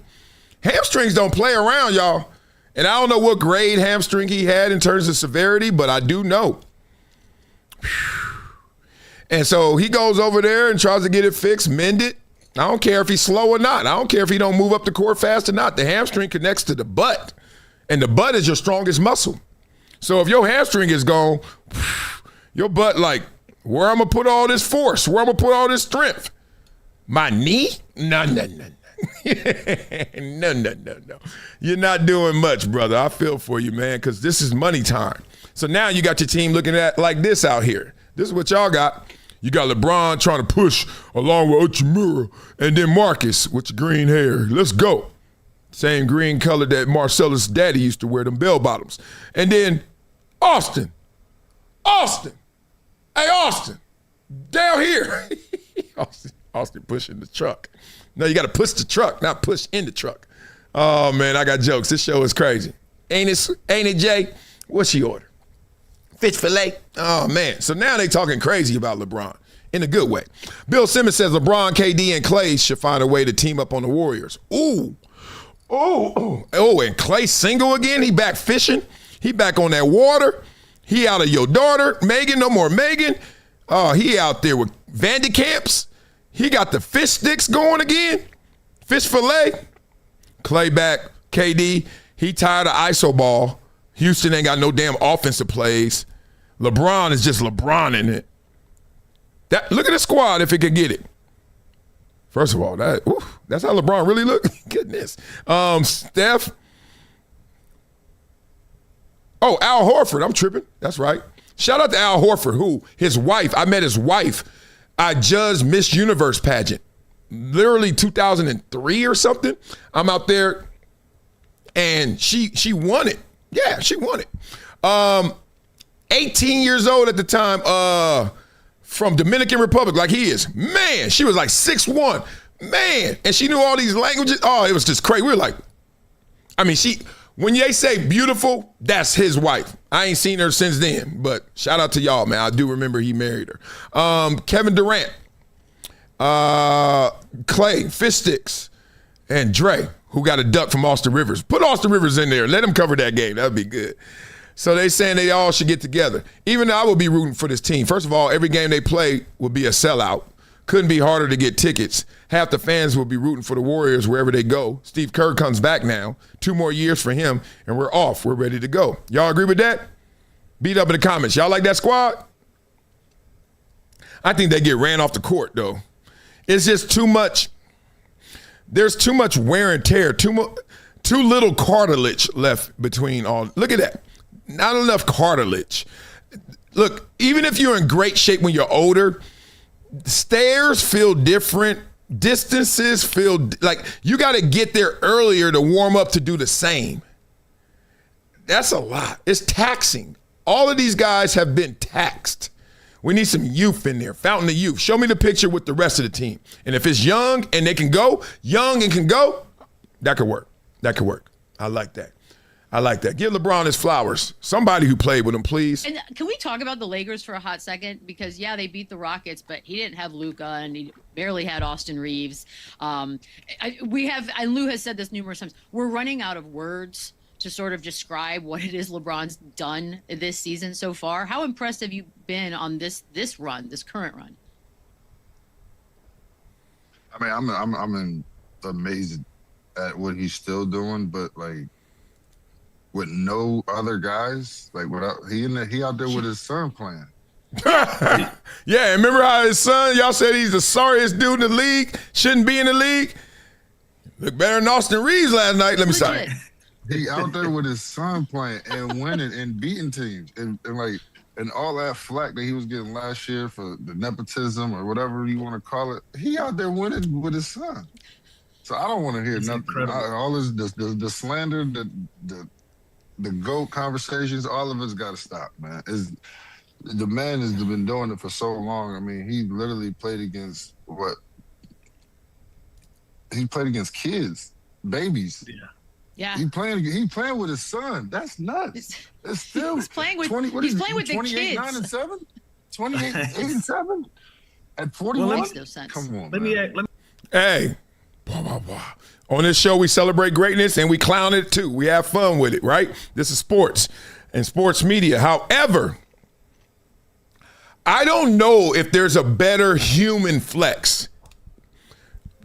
Hamstrings don't play around, y'all. And I don't know what grade hamstring he had in terms of severity, but I do know. And so he goes over there and tries to get it fixed, mend it. I don't care if he's slow or not. I don't care if he don't move up the court fast or not. The hamstring connects to the butt, and the butt is your strongest muscle. So if your hamstring is gone, your butt like, where I'm going to put all this force? Where I'm going to put all this strength? My knee? No. No. You're not doing much, brother. I feel for you, man, because this is money time. So now you got your team looking at like this out here. This is what y'all got. You got LeBron trying to push along with Uchimura, and then Marcus with your green hair. Let's go. Same green color that Marcellus' daddy used to wear, them bell bottoms. And then Austin. Hey, Austin. Down here. Austin pushing the truck. No, you got to push the truck, not push in the truck. Oh, man, I got jokes. This show is crazy. Ain't it, Jay? What's she order? Fish fillet. Oh, man. So now they talking crazy about LeBron in a good way. Bill Simmons says LeBron, KD, and Clay should find a way to team up on the Warriors. Ooh. Oh, and Clay single again? He back fishing? He back on that water? He out of your daughter, Megan? No more Megan? Oh, he out there with Vanderkamps? He got the fish sticks going again? Fish fillet? Clay back, KD. He tired of iso ball. Houston ain't got no damn offensive plays. LeBron is just LeBron in it. Look at the squad if it could get it. First of all, that's how LeBron really look. Goodness. Steph. Oh, Al Horford. I'm tripping. That's right. Shout out to Al Horford, who his wife, I met his wife. I judged Miss Universe pageant. Literally 2003 or something. I'm out there and she won it. Yeah, she won it. 18 years old at the time, from Dominican Republic, like he is. Man, she was like 6'1". Man, and she knew all these languages. Oh, it was just crazy. We were like, I mean, when they say beautiful, that's his wife. I ain't seen her since then, but shout out to y'all, man. I do remember he married her. Kevin Durant, Clay, Fish Sticks, and Dre, who got a duck from Austin Rivers. Put Austin Rivers in there. Let him cover that game. That would be good. So they saying they all should get together. Even though I will be rooting for this team. First of all, every game they play will be a sellout. Couldn't be harder to get tickets. Half the fans will be rooting for the Warriors wherever they go. Steve Kerr comes back now. 2 more years for him, and we're off. We're ready to go. Y'all agree with that? Beat up in the comments. Y'all like that squad? I think they get ran off the court, though. It's just too much. There's too much wear and tear. Too little cartilage left between all. Look at that. Not enough cartilage. Look, even if you're in great shape when you're older, stairs feel different. Distances feel like you got to get there earlier to warm up to do the same. That's a lot. It's taxing. All of these guys have been taxed. We need some youth in there, fountain of youth. Show me the picture with the rest of the team. And if it's young and they can go, that could work. That could work. I like that. I like that. Give LeBron his flowers. Somebody who played with him, please. And can we talk about the Lakers for a hot second? Because, yeah, they beat the Rockets, but he didn't have Luka, and he barely had Austin Reaves. And Lou has said this numerous times, we're running out of words to sort of describe what it is LeBron's done this season so far. How impressed have you been on this run, this current run? I mean, I'm amazed at what he's still doing, but like with no other guys, like without he out there with his son playing. Yeah, remember how his son, y'all said he's the sorriest dude in the league, shouldn't be in the league? Look better than Austin Reaves last night. Let me start. He out there with his son playing and winning and beating teams and all that flack that he was getting last year for the nepotism or whatever you want to call it. He out there winning with his son. So I don't want to hear nothing. All this the slander, the GOAT conversations, all of it's got to stop, man. The man has been doing it for so long. I mean, he literally played against he played against kids, babies. Yeah. He playing with his son. That's nuts. It's still he's playing with 20, he's playing with the 28, kids. 9 and 7? 28, 8 and 7? At 41? Well, makes no sense. Come on. Let me Hey, on this show we celebrate greatness and we clown it too. We have fun with it, right? This is sports and sports media. However, I don't know if there's a better human flex.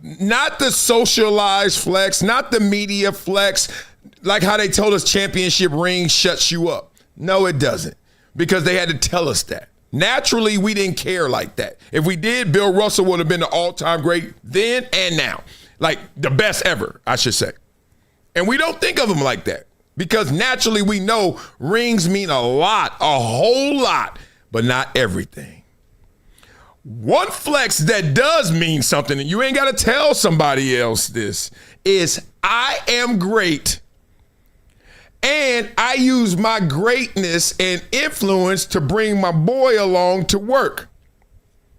Not the socialized flex, not the media flex, like how they told us championship ring shuts you up. No, it doesn't, because they had to tell us that. Naturally, we didn't care like that. If we did, Bill Russell would have been the all-time great then and now. Like the best ever, I should say. And we don't think of him like that because naturally we know rings mean a lot, a whole lot, but not everything. One flex that does mean something, and you ain't got to tell somebody else this, is I am great, and I use my greatness and influence to bring my boy along to work.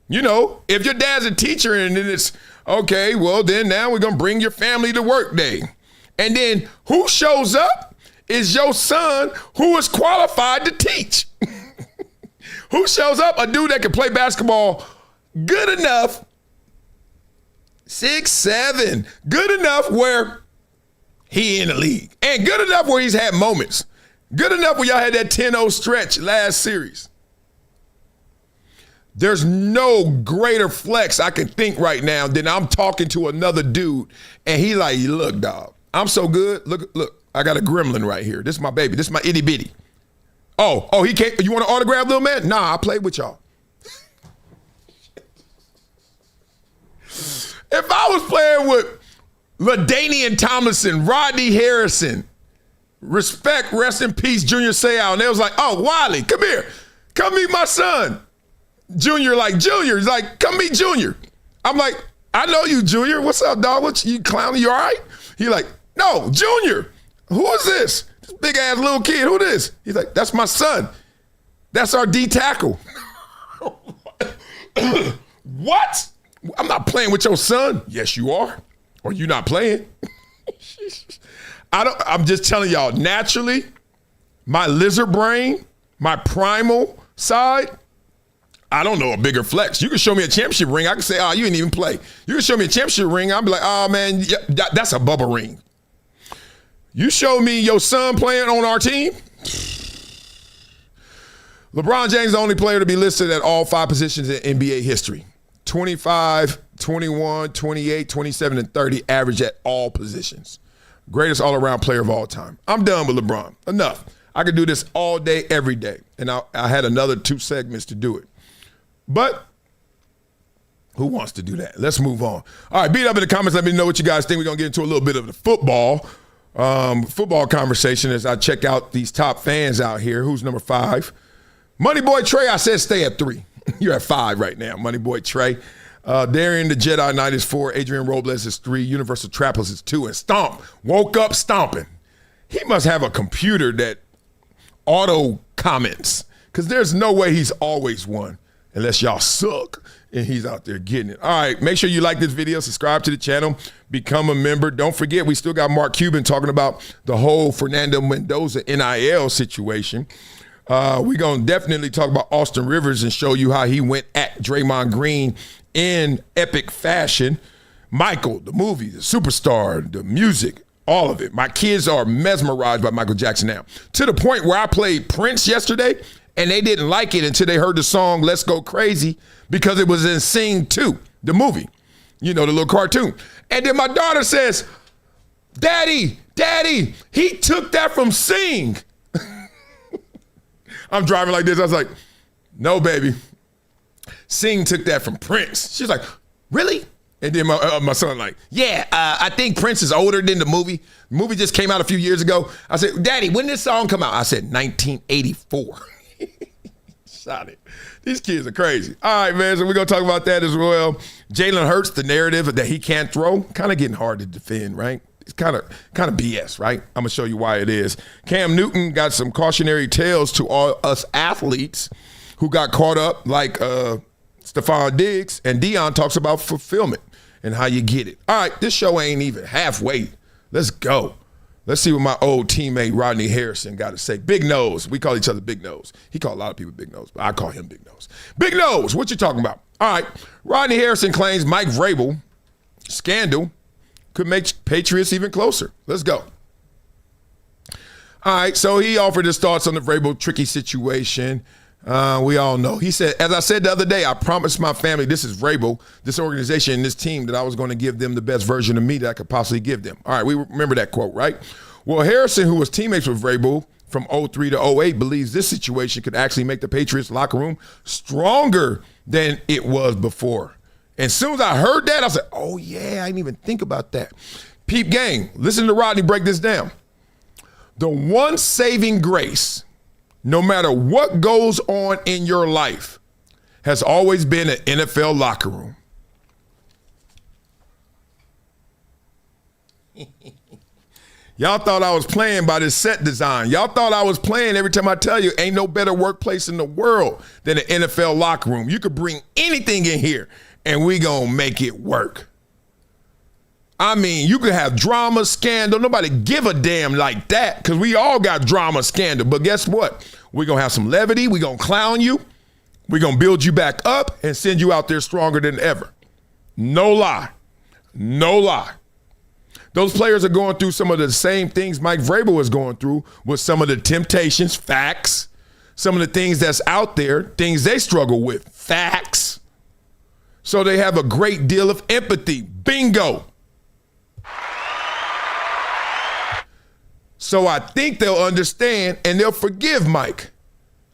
You know, if your dad's a teacher and then it's, okay, well, then now we're going to bring your family to work day. And then who shows up is your son who is qualified to teach. Who shows up? A dude that can play basketball good enough, 6'7", good enough where he in the league, and good enough where he's had moments, good enough where y'all had that 10-0 stretch last series. There's no greater flex I can think right now than I'm talking to another dude, and he like, look, dog, I'm so good. Look, I got a gremlin right here. This is my baby. This is my itty bitty. Oh, he can't. You want an autograph, little man? Nah, I played with y'all. If I was playing with LaDainian Tomlinson, Rodney Harrison, respect, rest in peace, Junior Seau, and they was like, oh, Wiley, come here. Come meet my son. Junior, Junior's like, come meet Junior. I'm like, I know you, Junior. What's up, dog? What you clowning? You all right? He like, no, Junior. Who is this? This big ass little kid. Who this? He's like, that's my son. That's our D tackle. What? I'm not playing with your son. Yes, you are. Or you not playing. I'm just telling y'all, naturally, my lizard brain, my primal side, I don't know a bigger flex. You can show me a championship ring. I can say, oh, you didn't even play. You can show me a championship ring. I'll be like, oh, man, yeah, that's a Bubba ring. You show me your son playing on our team. LeBron James is the only player to be listed at all 5 positions in NBA history. 25, 21, 28, 27, and 30 average at all positions. Greatest all-around player of all time. I'm done with LeBron. Enough. I could do this all day, every day. And I had another 2 segments to do it. But who wants to do that? Let's move on. All right, beat up in the comments. Let me know what you guys think. We're going to get into a little bit of the football conversation as I check out these top fans out here. Who's number 5? Money Boy Trey, I said stay at 3. You're at 5 right now, Money Boy Trey. Darian the Jedi Knight is 4. Adrian Robles is 3. Universal Trappers is 2. And Stomp woke up stomping. He must have a computer that auto comments because there's no way he's always 1. unless y'all suck and he's out there getting it. All right, make sure you like this video, subscribe to the channel, become a member. Don't forget, we still got Mark Cuban talking about the whole Fernando Mendoza NIL situation. We're going to definitely talk about Austin Rivers and show you how he went at Draymond Green in epic fashion. Michael, the movie, the superstar, the music, all of it. My kids are mesmerized by Michael Jackson now, to the point where I played Prince yesterday, and they didn't like it until they heard the song Let's Go Crazy, because it was in Sing 2, the movie, you know, the little cartoon. And then my daughter says, Daddy, he took that from Sing. I'm driving like this. I was like, no, baby. Sing took that from Prince. She's like, really? And then my son like, yeah, I think Prince is older than the movie. The movie just came out a few years ago. I said, Daddy, when did this song come out? I said, 1984. Shot it. These kids are crazy. All right, man, so we're going to talk about that as well. Jalen Hurts, the narrative that he can't throw, kind of getting hard to defend, right? It's kind of BS, right? I'm going to show you why it is. Cam Newton got some cautionary tales to all us athletes who got caught up, like Stefon Diggs, and Dion talks about fulfillment and how you get it. All right, this show ain't even halfway. Let's go. Let's see what my old teammate Rodney Harrison got to say. Big Nose. We call each other Big Nose. He called a lot of people Big Nose, but I call him Big Nose. Big Nose, what you talking about? All right, Rodney Harrison claims Mike Vrabel scandal could make Patriots even closer. Let's go. All right, so he offered his thoughts on the Vrabel tricky situation. We all know. He said, as I said the other day, I promised my family, this is Vrabel, this organization, and this team, that I was going to give them the best version of me that I could possibly give them. All right, we remember that quote, right? Well, Harrison, who was teammates with Vrabel from 03 to 08, believes this situation could actually make the Patriots locker room stronger than it was before. And as soon as I heard that, I said, oh, yeah, I didn't even think about that. Peep gang, listen to Rodney break this down. The one saving grace, no matter what goes on in your life, has always been an NFL locker room. Y'all thought I was playing by this set design. Y'all thought I was playing every time I tell you ain't no better workplace in the world than an NFL locker room. You could bring anything in here and we gonna make it work. I mean, you could have drama, scandal. Nobody give a damn like that, because we all got drama, scandal. But guess what? We're going to have some levity. We're going to clown you. We're going to build you back up and send you out there stronger than ever. No lie. No lie. Those players are going through some of the same things Mike Vrabel is going through, with some of the temptations, facts, some of the things that's out there, things they struggle with, facts. So they have a great deal of empathy. Bingo. So I think they'll understand and they'll forgive Mike.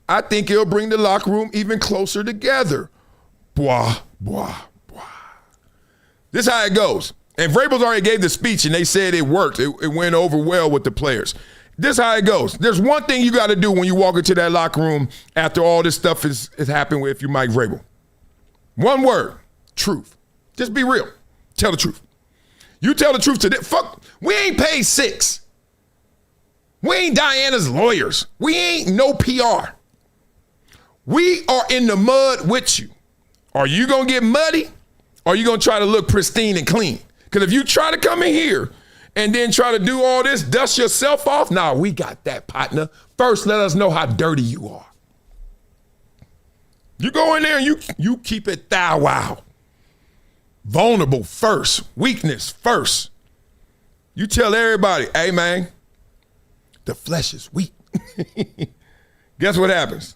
I think it'll bring the locker room even closer together. Blah, blah, blah. This is how it goes. And Vrabel's already gave the speech and they said it worked. It went over well with the players. This is how it goes. There's one thing you got to do when you walk into that locker room after all this stuff is happening with you, Mike Vrabel. One word, truth. Just be real. Tell the truth. You tell the truth to them. Fuck, we ain't paid $6. We ain't Diana's lawyers. We ain't no PR. We are in the mud with you. Are you going to get muddy? Or are you going to try to look pristine and clean? Because if you try to come in here and then try to do all this, dust yourself off, nah, we got that, partner. First, let us know how dirty you are. You go in there and you keep it thou wow. Vulnerable first. Weakness first. You tell everybody, hey, man, the flesh is weak. Guess what happens?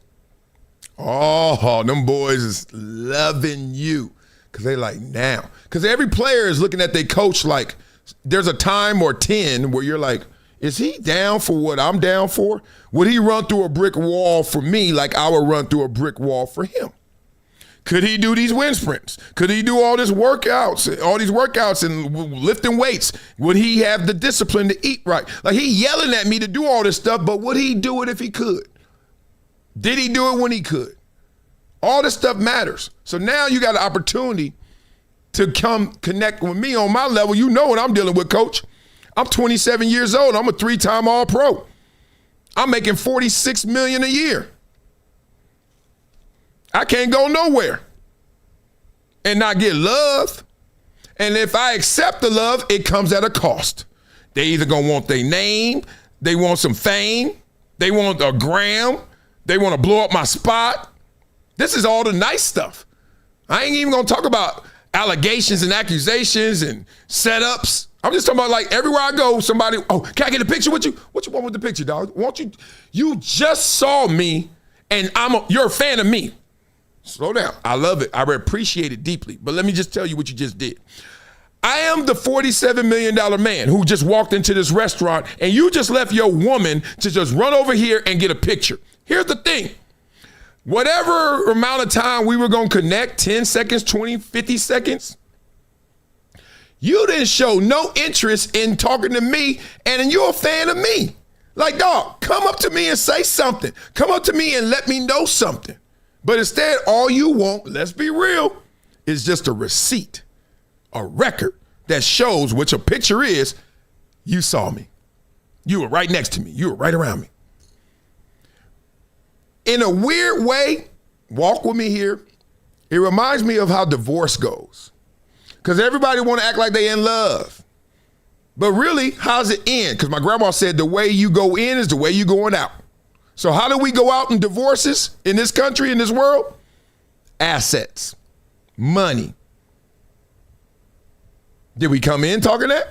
Oh, them boys is loving you. Because they like, now. Because every player is looking at their coach like, there's a time or 10 where you're like, is he down for what I'm down for? Would he run through a brick wall for me like I would run through a brick wall for him? Could he do these wind sprints? Could he do all these workouts and lifting weights? Would he have the discipline to eat right? Like, he yelling at me to do all this stuff, but would he do it if he could? Did he do it when he could? All this stuff matters. So now you got an opportunity to come connect with me on my level. You know what I'm dealing with, coach. I'm 27 years old. I'm a 3-time All-Pro. I'm making $46 million a year. I can't go nowhere and not get love. And if I accept the love, it comes at a cost. They either gonna want their name, they want some fame, they want a gram, they want to blow up my spot. This is all the nice stuff. I ain't even gonna talk about allegations and accusations and setups. I'm just talking about like everywhere I go, somebody, oh, can I get a picture with you? What you want with the picture, dog? Won't you? You just saw me and you're a fan of me. Slow down. I love it. I appreciate it deeply. But let me just tell you what you just did. I am the $47 million man who just walked into this restaurant and you just left your woman to just run over here and get a picture. Here's the thing. Whatever amount of time we were going to connect, 10 seconds, 20, 50 seconds, you didn't show no interest in talking to me and you're a fan of me. Like, dog, come up to me and say something. Come up to me and let me know something. But instead, all you want, let's be real, is just a receipt, a record that shows what your picture is. You saw me. You were right next to me. You were right around me. In a weird way, walk with me here, it reminds me of how divorce goes. Because everybody want to act like they in love. But really, how's it end? Because my grandma said the way you go in is the way you going out. So how do we go out in divorces in this country, in this world? Assets, money. Did we come in talking that?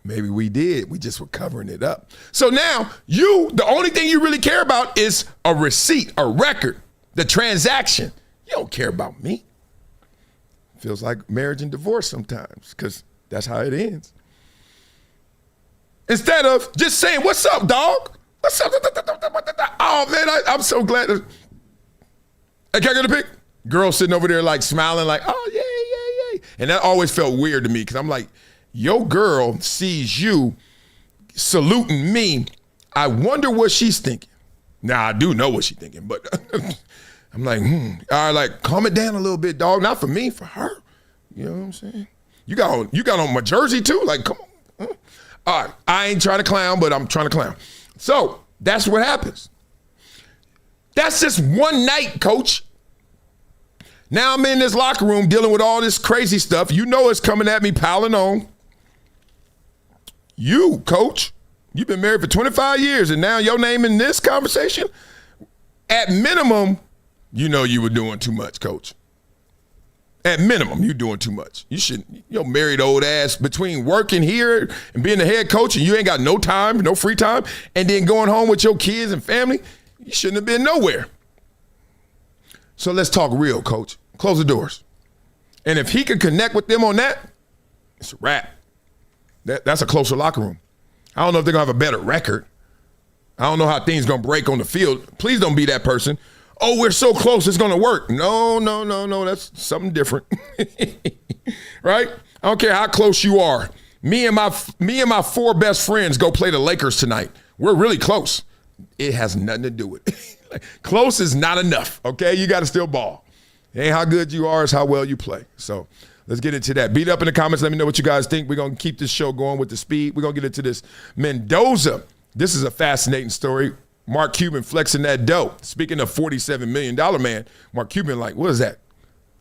Maybe we did. We just were covering it up. So now the only thing you really care about is a receipt, a record, the transaction. You don't care about me. Feels like marriage and divorce sometimes because that's how it ends. Instead of just saying, what's up, dog? What's up? Oh, man, I'm so glad. Hey, can I get a pic? Girl sitting over there like smiling like, oh, yay. And that always felt weird to me because I'm like, your girl sees you saluting me. I wonder what she's thinking. Now, I do know what she's thinking, but I'm like, all right, like, calm it down a little bit, dog. Not for me, for her. You know what I'm saying? You got on my jersey too? Like, come on. All right, I ain't trying to clown, but I'm trying to clown. So that's what happens. That's just one night, coach. Now I'm in this locker room dealing with all this crazy stuff. You know it's coming at me, piling on. You, coach, you've been married for 25 years, and now your name in this conversation? At minimum, you know you were doing too much, coach. At minimum, you're doing too much. You shouldn't, your married old ass, between working here and being the head coach and you ain't got no time, no free time, and then going home with your kids and family, you shouldn't have been nowhere. So let's talk real, coach. Close the doors. And if he could connect with them on that, it's a wrap. That's a closer locker room. I don't know if they're going to have a better record. I don't know how things going to break on the field. Please don't be that person. Oh, we're so close, it's going to work. No. That's something different. Right? I don't care how close you are. Me and my 4 best friends go play the Lakers tonight. We're really close. It has nothing to do with it. Close is not enough, okay? You got to still ball. It ain't how good you are, it's how well you play. So let's get into that. Beat up in the comments. Let me know what you guys think. We're going to keep this show going with the speed. We're going to get into this Mendoza. This is a fascinating story. Mark Cuban flexing that dough. Speaking of $47 million man, Mark Cuban like, what is that?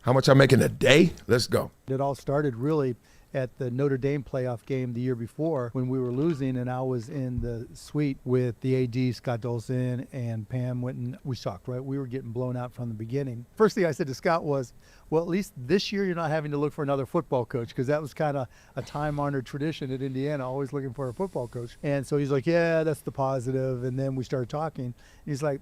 How much I'm making a day? Let's go. It all started really at the Notre Dame playoff game the year before when we were losing, and I was in the suite with the AD, Scott Dolson, and Pam Winton. We sucked, right? We were getting blown out from the beginning. First thing I said to Scott was, well, at least this year you're not having to look for another football coach, because that was kind of a time-honored tradition at Indiana, always looking for a football coach. And so he's like, yeah, that's the positive. And then we started talking. And he's like,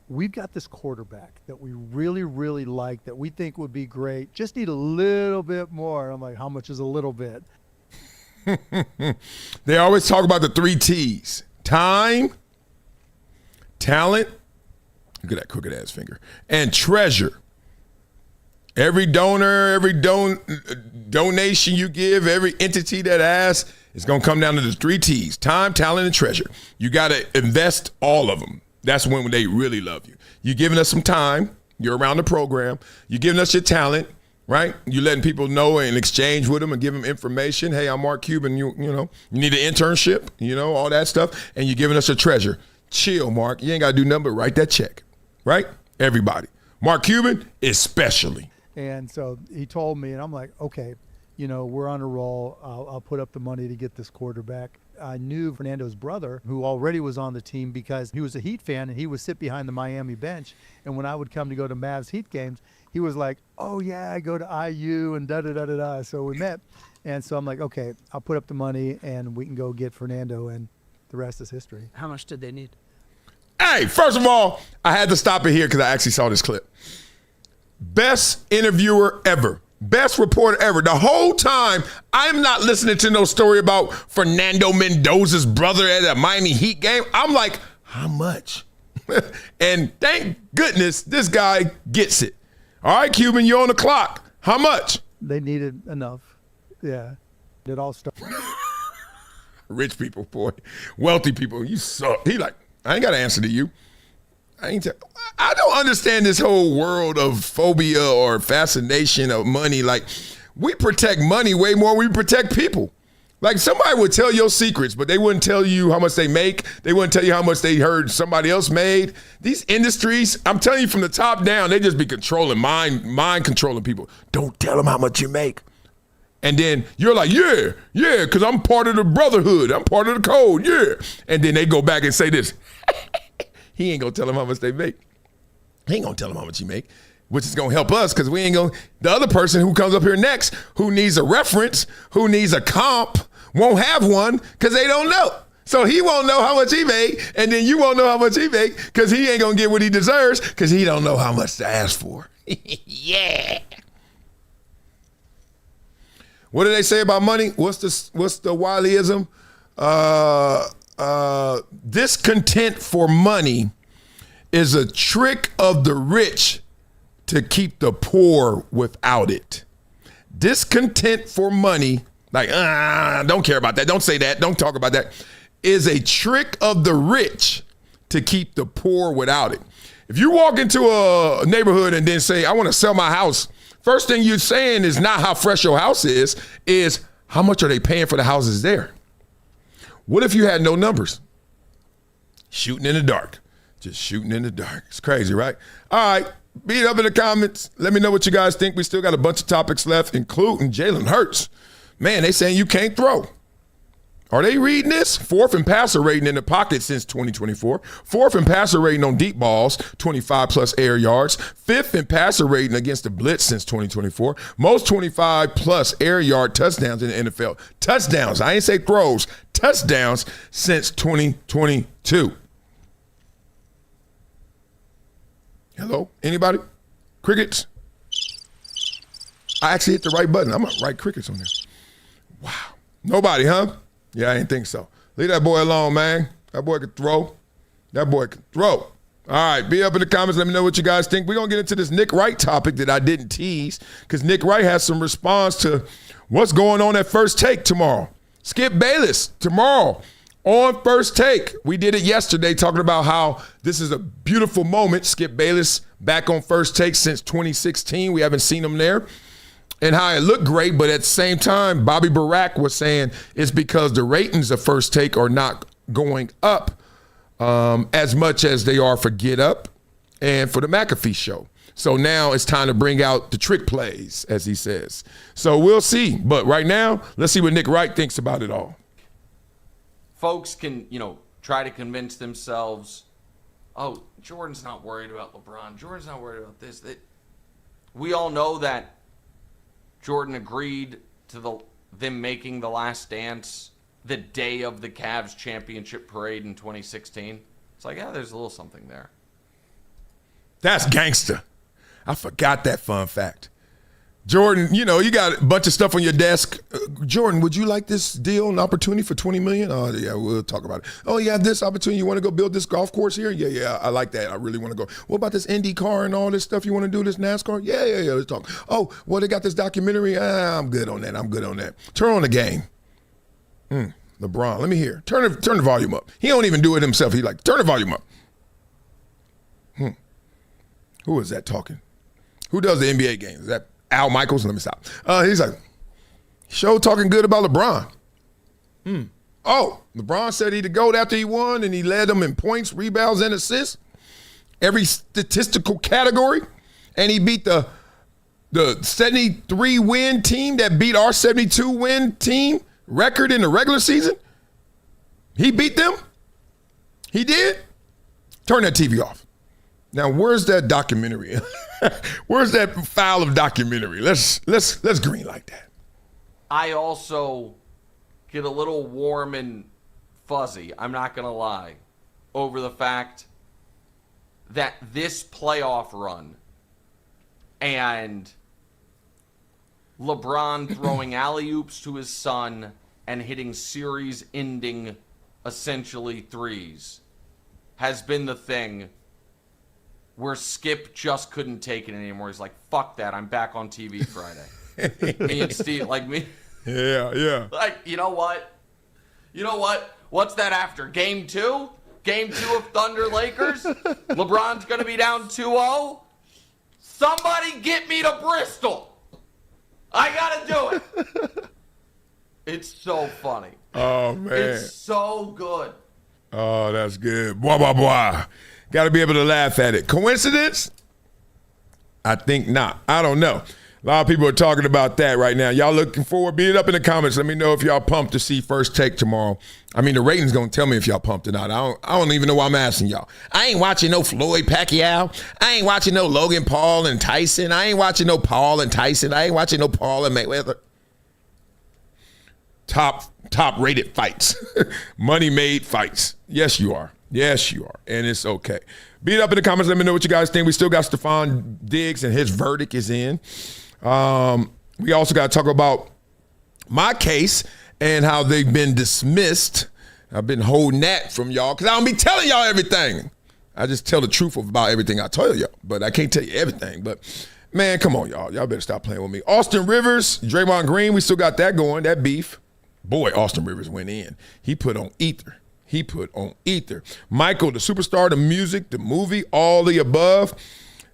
we've got this quarterback that we really, really like, that we think would be great. Just need a little bit more. I'm like, how much is a little bit? They always talk about the 3 T's. Time, talent, look at that crooked ass finger, and treasure. Every donor, every donation you give, every entity that asks, it's going to come down to the 3 T's. Time, talent, and treasure. You got to invest all of them. That's when they really love you. You're giving us some time. You're around the program. You're giving us your talent, right? You're letting people know and exchange with them and give them information. Hey, I'm Mark Cuban. You know, you need an internship, all that stuff. And you're giving us a treasure. Chill, Mark. You ain't got to do nothing but write that check, right? Everybody. Mark Cuban especially. And so he told me, and I'm like, okay, we're on a roll. I'll put up the money to get this quarterback. I knew Fernando's brother, who already was on the team because he was a Heat fan, and he would sit behind the Miami bench. And when I would come to go to Mavs Heat games, he was like, oh, yeah, I go to IU and da-da-da-da-da. So we met. And so I'm like, okay, I'll put up the money, and we can go get Fernando, and the rest is history. How much did they need? Hey, first of all, I had to stop it here because I actually saw this clip. Best interviewer ever. Best reporter ever. The whole time, I'm not listening to no story about Fernando Mendoza's brother at a Miami Heat game. I'm like, how much? And thank goodness this guy gets it. All right, Cuban, you're on the clock. How much? They needed enough. Yeah. It all started. Rich people, boy. Wealthy people, you suck. He like, I ain't got to answer to you. I don't understand this whole world of phobia or fascination of money. Like, we protect money way more than we protect people. Like, somebody would tell your secrets, but they wouldn't tell you how much they make. They wouldn't tell you how much they heard somebody else made. These industries, I'm telling you from the top down, they just be controlling, mind controlling people. Don't tell them how much you make. And then you're like, yeah, because I'm part of the brotherhood. I'm part of the code, yeah. And then they go back and say this. He ain't gonna tell them how much they make. He ain't gonna tell them how much he make, which is gonna help us because we ain't gonna. The other person who comes up here next, who needs a reference, who needs a comp, won't have one because they don't know. So he won't know how much he made, and then you won't know how much he made because he ain't gonna get what he deserves because he don't know how much to ask for. Yeah. What do they say about money? What's the Wileyism? Discontent for money is a trick of the rich to keep the poor without it. Discontent for money, like, don't care about that. Don't say that. Don't talk about that. Is a trick of the rich to keep the poor without it. If you walk into a neighborhood and then say, I want to sell my house, first thing you're saying is not how fresh your house is how much are they paying for the houses there? What if you had no numbers? Shooting in the dark. Just shooting in the dark. It's crazy, right? All right. Beat up in the comments. Let me know what you guys think. We still got a bunch of topics left, including Jalen Hurts. Man, they saying you can't throw. Are they reading this? 4th in passer rating in the pocket since 2024. 4th in passer rating on deep balls, 25-plus air yards. 5th in passer rating against the blitz since 2024. Most 25-plus air yard touchdowns in the NFL. Touchdowns. I ain't say throws. Touchdowns since 2022. Hello? Anybody? Crickets? I actually hit the right button. I'm going to write crickets on there. Wow. Nobody, huh? Yeah, I didn't think so. Leave that boy alone, man. That boy can throw. That boy can throw. All right, be up in the comments. Let me know what you guys think. We're going to get into this Nick Wright topic that I didn't tease because Nick Wright has some response to what's going on at First Take tomorrow. Skip Bayless tomorrow on First Take. We did it yesterday talking about how this is a beautiful moment. Skip Bayless back on First Take since 2016. We haven't seen him there. And how it looked great, but at the same time, Bobby Barack was saying it's because the ratings of First Take are not going up as much as they are for Get Up and for the McAfee Show. So now it's time to bring out the trick plays, as he says. So we'll see. But right now, let's see what Nick Wright thinks about it all. Folks can, try to convince themselves, oh, Jordan's not worried about LeBron. Jordan's not worried about this. We all know that Jordan agreed to them making the last dance the day of the Cavs championship parade in 2016. It's like, yeah, there's a little something there. That's gangster. I forgot that fun fact. Jordan, you got a bunch of stuff on your desk. Jordan, would you like this deal, an opportunity for $20 million? Oh, yeah, we'll talk about it. Oh, you have this opportunity. You want to go build this golf course here? Yeah, I like that. I really want to go. What about this Indy car and all this stuff you want to do, this NASCAR? Yeah, let's talk. Oh, well, they got this documentary. I'm good on that. Turn on the game. LeBron, let me hear. Turn the volume up. He don't even do it himself. He turn the volume up. Who is that talking? Who does the NBA games? Is that Al Michaels? Let me stop. He's like, show talking good about LeBron. Oh, LeBron said he'd go after he won, and he led them in points, rebounds, and assists. Every statistical category. And he beat the 73-win team that beat our 72-win team record in the regular season. He beat them. He did. Turn that TV off. Now, where's that documentary? Where's that file of documentary? Let's green like that. I also get a little warm and fuzzy, I'm not going to lie, over the fact that this playoff run and LeBron throwing alley-oops to his son and hitting series-ending, essentially, threes has been the thing where Skip just couldn't take it anymore. He's like, fuck that, I'm back on TV Friday. Me and Steve, like me. Yeah. Like, you know what? What's that after? Game 2? Game 2 of Thunder Lakers? LeBron's going to be down 2-0? Somebody get me to Bristol. I got to do it. It's so funny. Oh, man. It's so good. Oh, that's good. Blah, blah, blah. Got to be able to laugh at it. Coincidence? I think not. I don't know. A lot of people are talking about that right now. Y'all looking forward? Beat it up in the comments. Let me know if y'all pumped to see First Take tomorrow. I mean, the ratings going to tell me if y'all pumped or not. I don't even know why I'm asking y'all. I ain't watching no Floyd Pacquiao. I ain't watching no Logan Paul and Tyson. I ain't watching no Paul and Tyson. I ain't watching no Paul and Mayweather. Top rated fights. Money made fights. Yes, you are. Yes, you are. And it's okay. Beat it up in the comments. Let me know what you guys think. We still got Stefon Diggs, and his verdict is in. We also got to talk about my case and how they've been dismissed. I've been holding that from y'all because I don't be telling y'all everything. I just tell the truth about everything I tell y'all, but I can't tell you everything. But, man, come on, y'all. Y'all better stop playing with me. Austin Rivers, Draymond Green, we still got that going, that beef. Boy, Austin Rivers went in. He put on ether. Michael, the superstar, the music, the movie, all the above.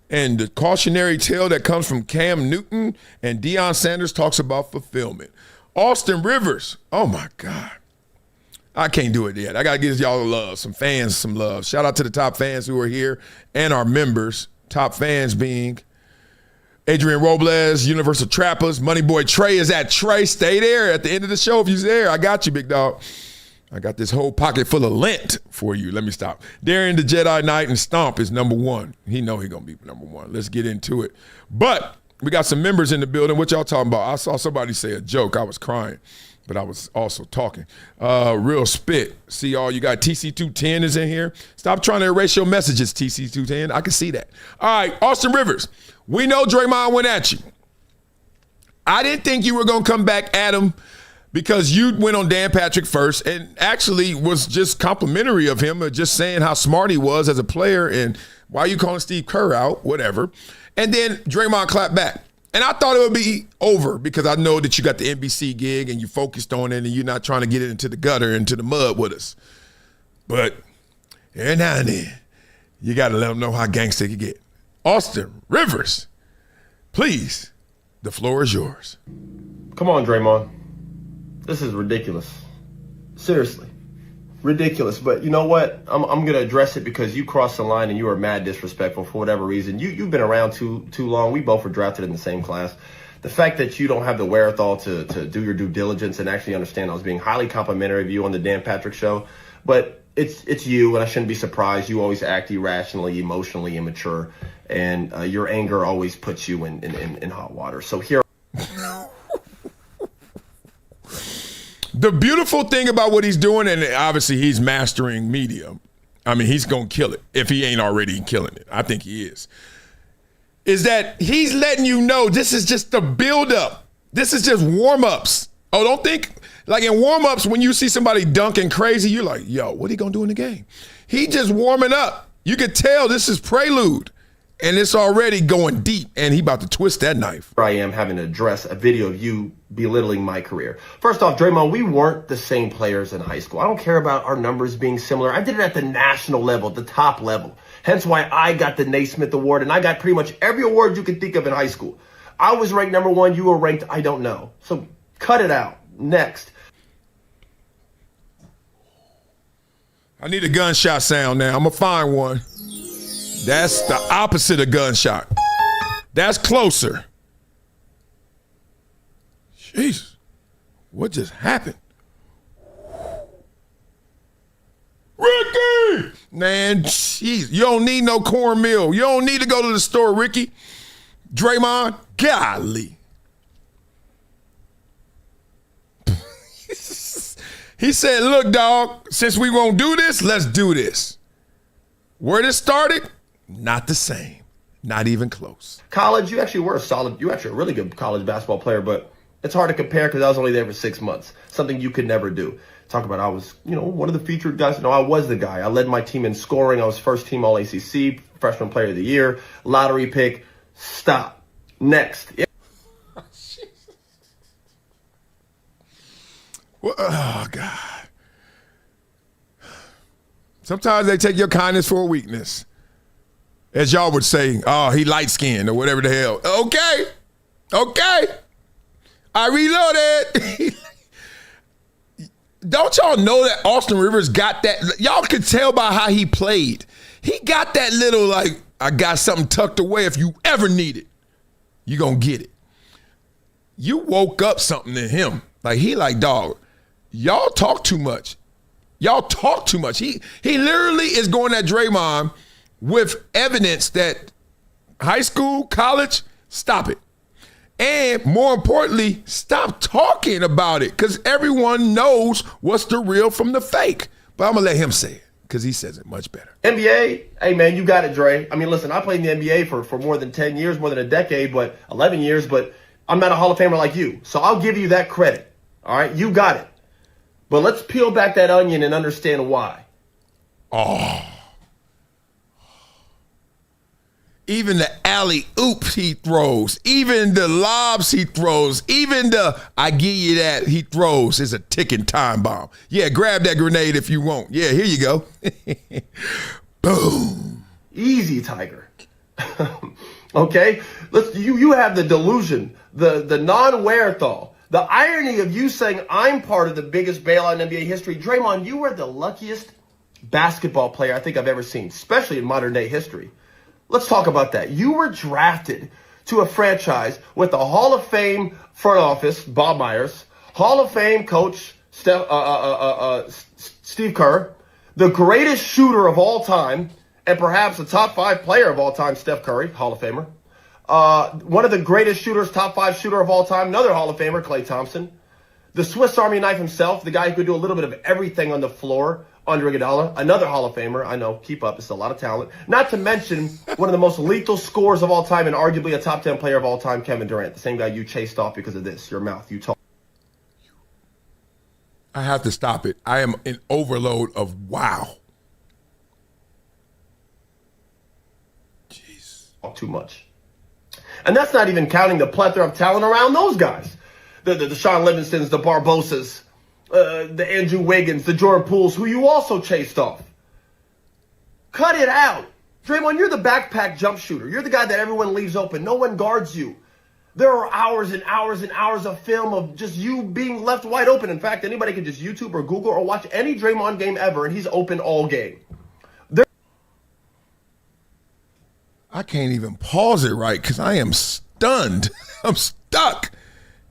And the cautionary tale that comes from Cam Newton and Deion Sanders talks about fulfillment. Austin Rivers, oh my God. I can't do it yet. I got to give y'all love, some fans some love. Shout out to the top fans who are here and our members. Top fans being Adrian Robles, Universal Trappers, Money Boy Trey is at Trey. Stay there at the end of the show if you're there. I got you, big dog. I got this whole pocket full of lint for you. Let me stop. Darian the Jedi Knight and Stomp is number one. He know he going to be number one. Let's get into it. But we got some members in the building. What y'all talking about? I saw somebody say a joke. I was crying, but I was also talking. Real spit. See all you got. TC210 is in here. Stop trying to erase your messages, TC210. I can see that. All right, Austin Rivers. We know Draymond went at you. I didn't think you were going to come back at him because you went on Dan Patrick first and actually was just complimentary of him, just saying how smart he was as a player and why are you calling Steve Kerr out, whatever. And then Draymond clapped back. And I thought it would be over because I know that you got the NBC gig and you focused on it and you're not trying to get it into the gutter, into the mud with us. But every now and then, you got to let them know how gangster you get. Austin Rivers, please, the floor is yours. Come on, Draymond. This is ridiculous. Seriously. Ridiculous. But you know what? I'm going to address it because you crossed the line and you were mad disrespectful for whatever reason. You've been around too long. We both were drafted in the same class. The fact that you don't have the wherewithal to do your due diligence and actually understand I was being highly complimentary of you on the Dan Patrick show. But it's you, and I shouldn't be surprised. You always act irrationally, emotionally immature, and your anger always puts you in hot water. So here. The beautiful thing about what he's doing, and obviously he's mastering media. I mean, he's going to kill it if he ain't already killing it. I think he is that he's letting you know this is just the build-up. This is just warm-ups. Oh, don't think, like in warm-ups, when you see somebody dunking crazy, you're like, yo, what are he going to do in the game? He just warming up. You could tell this is prelude. And it's already going deep, and he about to twist that knife. I am having to address a video of you belittling my career. First off, Draymond, we weren't the same players in high school. I don't care about our numbers being similar. I did it at the national level, the top level. Hence why I got the Naismith Award, and I got pretty much every award you could think of in high school. I was ranked number one. You were ranked, I don't know. So cut it out. Next. I need a gunshot sound now. I'm going to find one. That's the opposite of gunshot. That's closer. Jeez. What just happened? Ricky! Man, jeez. You don't need no cornmeal. You don't need to go to the store, Ricky. Draymond, golly. He said, look, dog, since we won't do this, let's do this. Where this started, not the same. Not even close. College, you actually were you actually a really good college basketball player, but it's hard to compare because I was only there for 6 months. Something you could never do. Talk about I was, one of the featured guys. No, I was the guy. I led my team in scoring. I was first team All ACC, freshman player of the year, lottery pick. Stop. Next. Oh, God. Sometimes they take your kindness for a weakness. As y'all would say, oh, he light-skinned or whatever the hell. Okay. I reloaded. Don't y'all know that Austin Rivers got that? Y'all could tell by how he played. He got that little, I got something tucked away. If you ever need it, you gonna get it. You woke up something in him. Dog, y'all talk too much. Y'all talk too much. He literally is going at Draymond with evidence that high school, college, stop it. And more importantly, stop talking about it because everyone knows what's the real from the fake. But I'm going to let him say it because he says it much better. NBA, hey, man, you got it, Dre. I mean, listen, I played in the NBA for more than 10 years, more than a decade, but 11 years, but I'm not a Hall of Famer like you. So I'll give you that credit. All right? You got it. But let's peel back that onion and understand why. Oh. Even the alley-oops he throws, even the lobs he throws, even the I give you that he throws is a ticking time bomb. Yeah, grab that grenade if you want. Yeah, here you go. Boom. Easy, Tiger. Okay? You have the delusion, the non-wherethal, the irony of you saying I'm part of the biggest bailout in NBA history. Draymond, you were the luckiest basketball player I think I've ever seen, especially in modern day history. Let's talk about that. You were drafted to a franchise with the Hall of Fame front office, Bob Myers, Hall of Fame coach, Steve Kerr, the greatest shooter of all time, and perhaps the top 5 player of all time, Steph Curry, Hall of Famer. One of the greatest shooters, top 5 shooter of all time, another Hall of Famer, Klay Thompson. The Swiss Army knife himself, the guy who could do a little bit of everything on the floor, Andre Iguodala, another Hall of Famer. I know, keep up. It's a lot of talent. Not to mention one of the most lethal scorers of all time and arguably a top 10 player of all time, Kevin Durant, the same guy you chased off because of this, your mouth. You talk. I have to stop it. I am in overload of wow. Jeez. Too much. And that's not even counting the plethora of talent around those guys. The Sean Livingstons, the Barbosas, the Andrew Wiggins, the Jordan Pooles, who you also chased off. Cut it out. Draymond, you're the backpack jump shooter. You're the guy that everyone leaves open. No one guards you. There are hours and hours and hours of film of just you being left wide open. In fact, anybody can just YouTube or Google or watch any Draymond game ever, and he's open all game. I can't even pause it right because I am stunned. I'm stuck.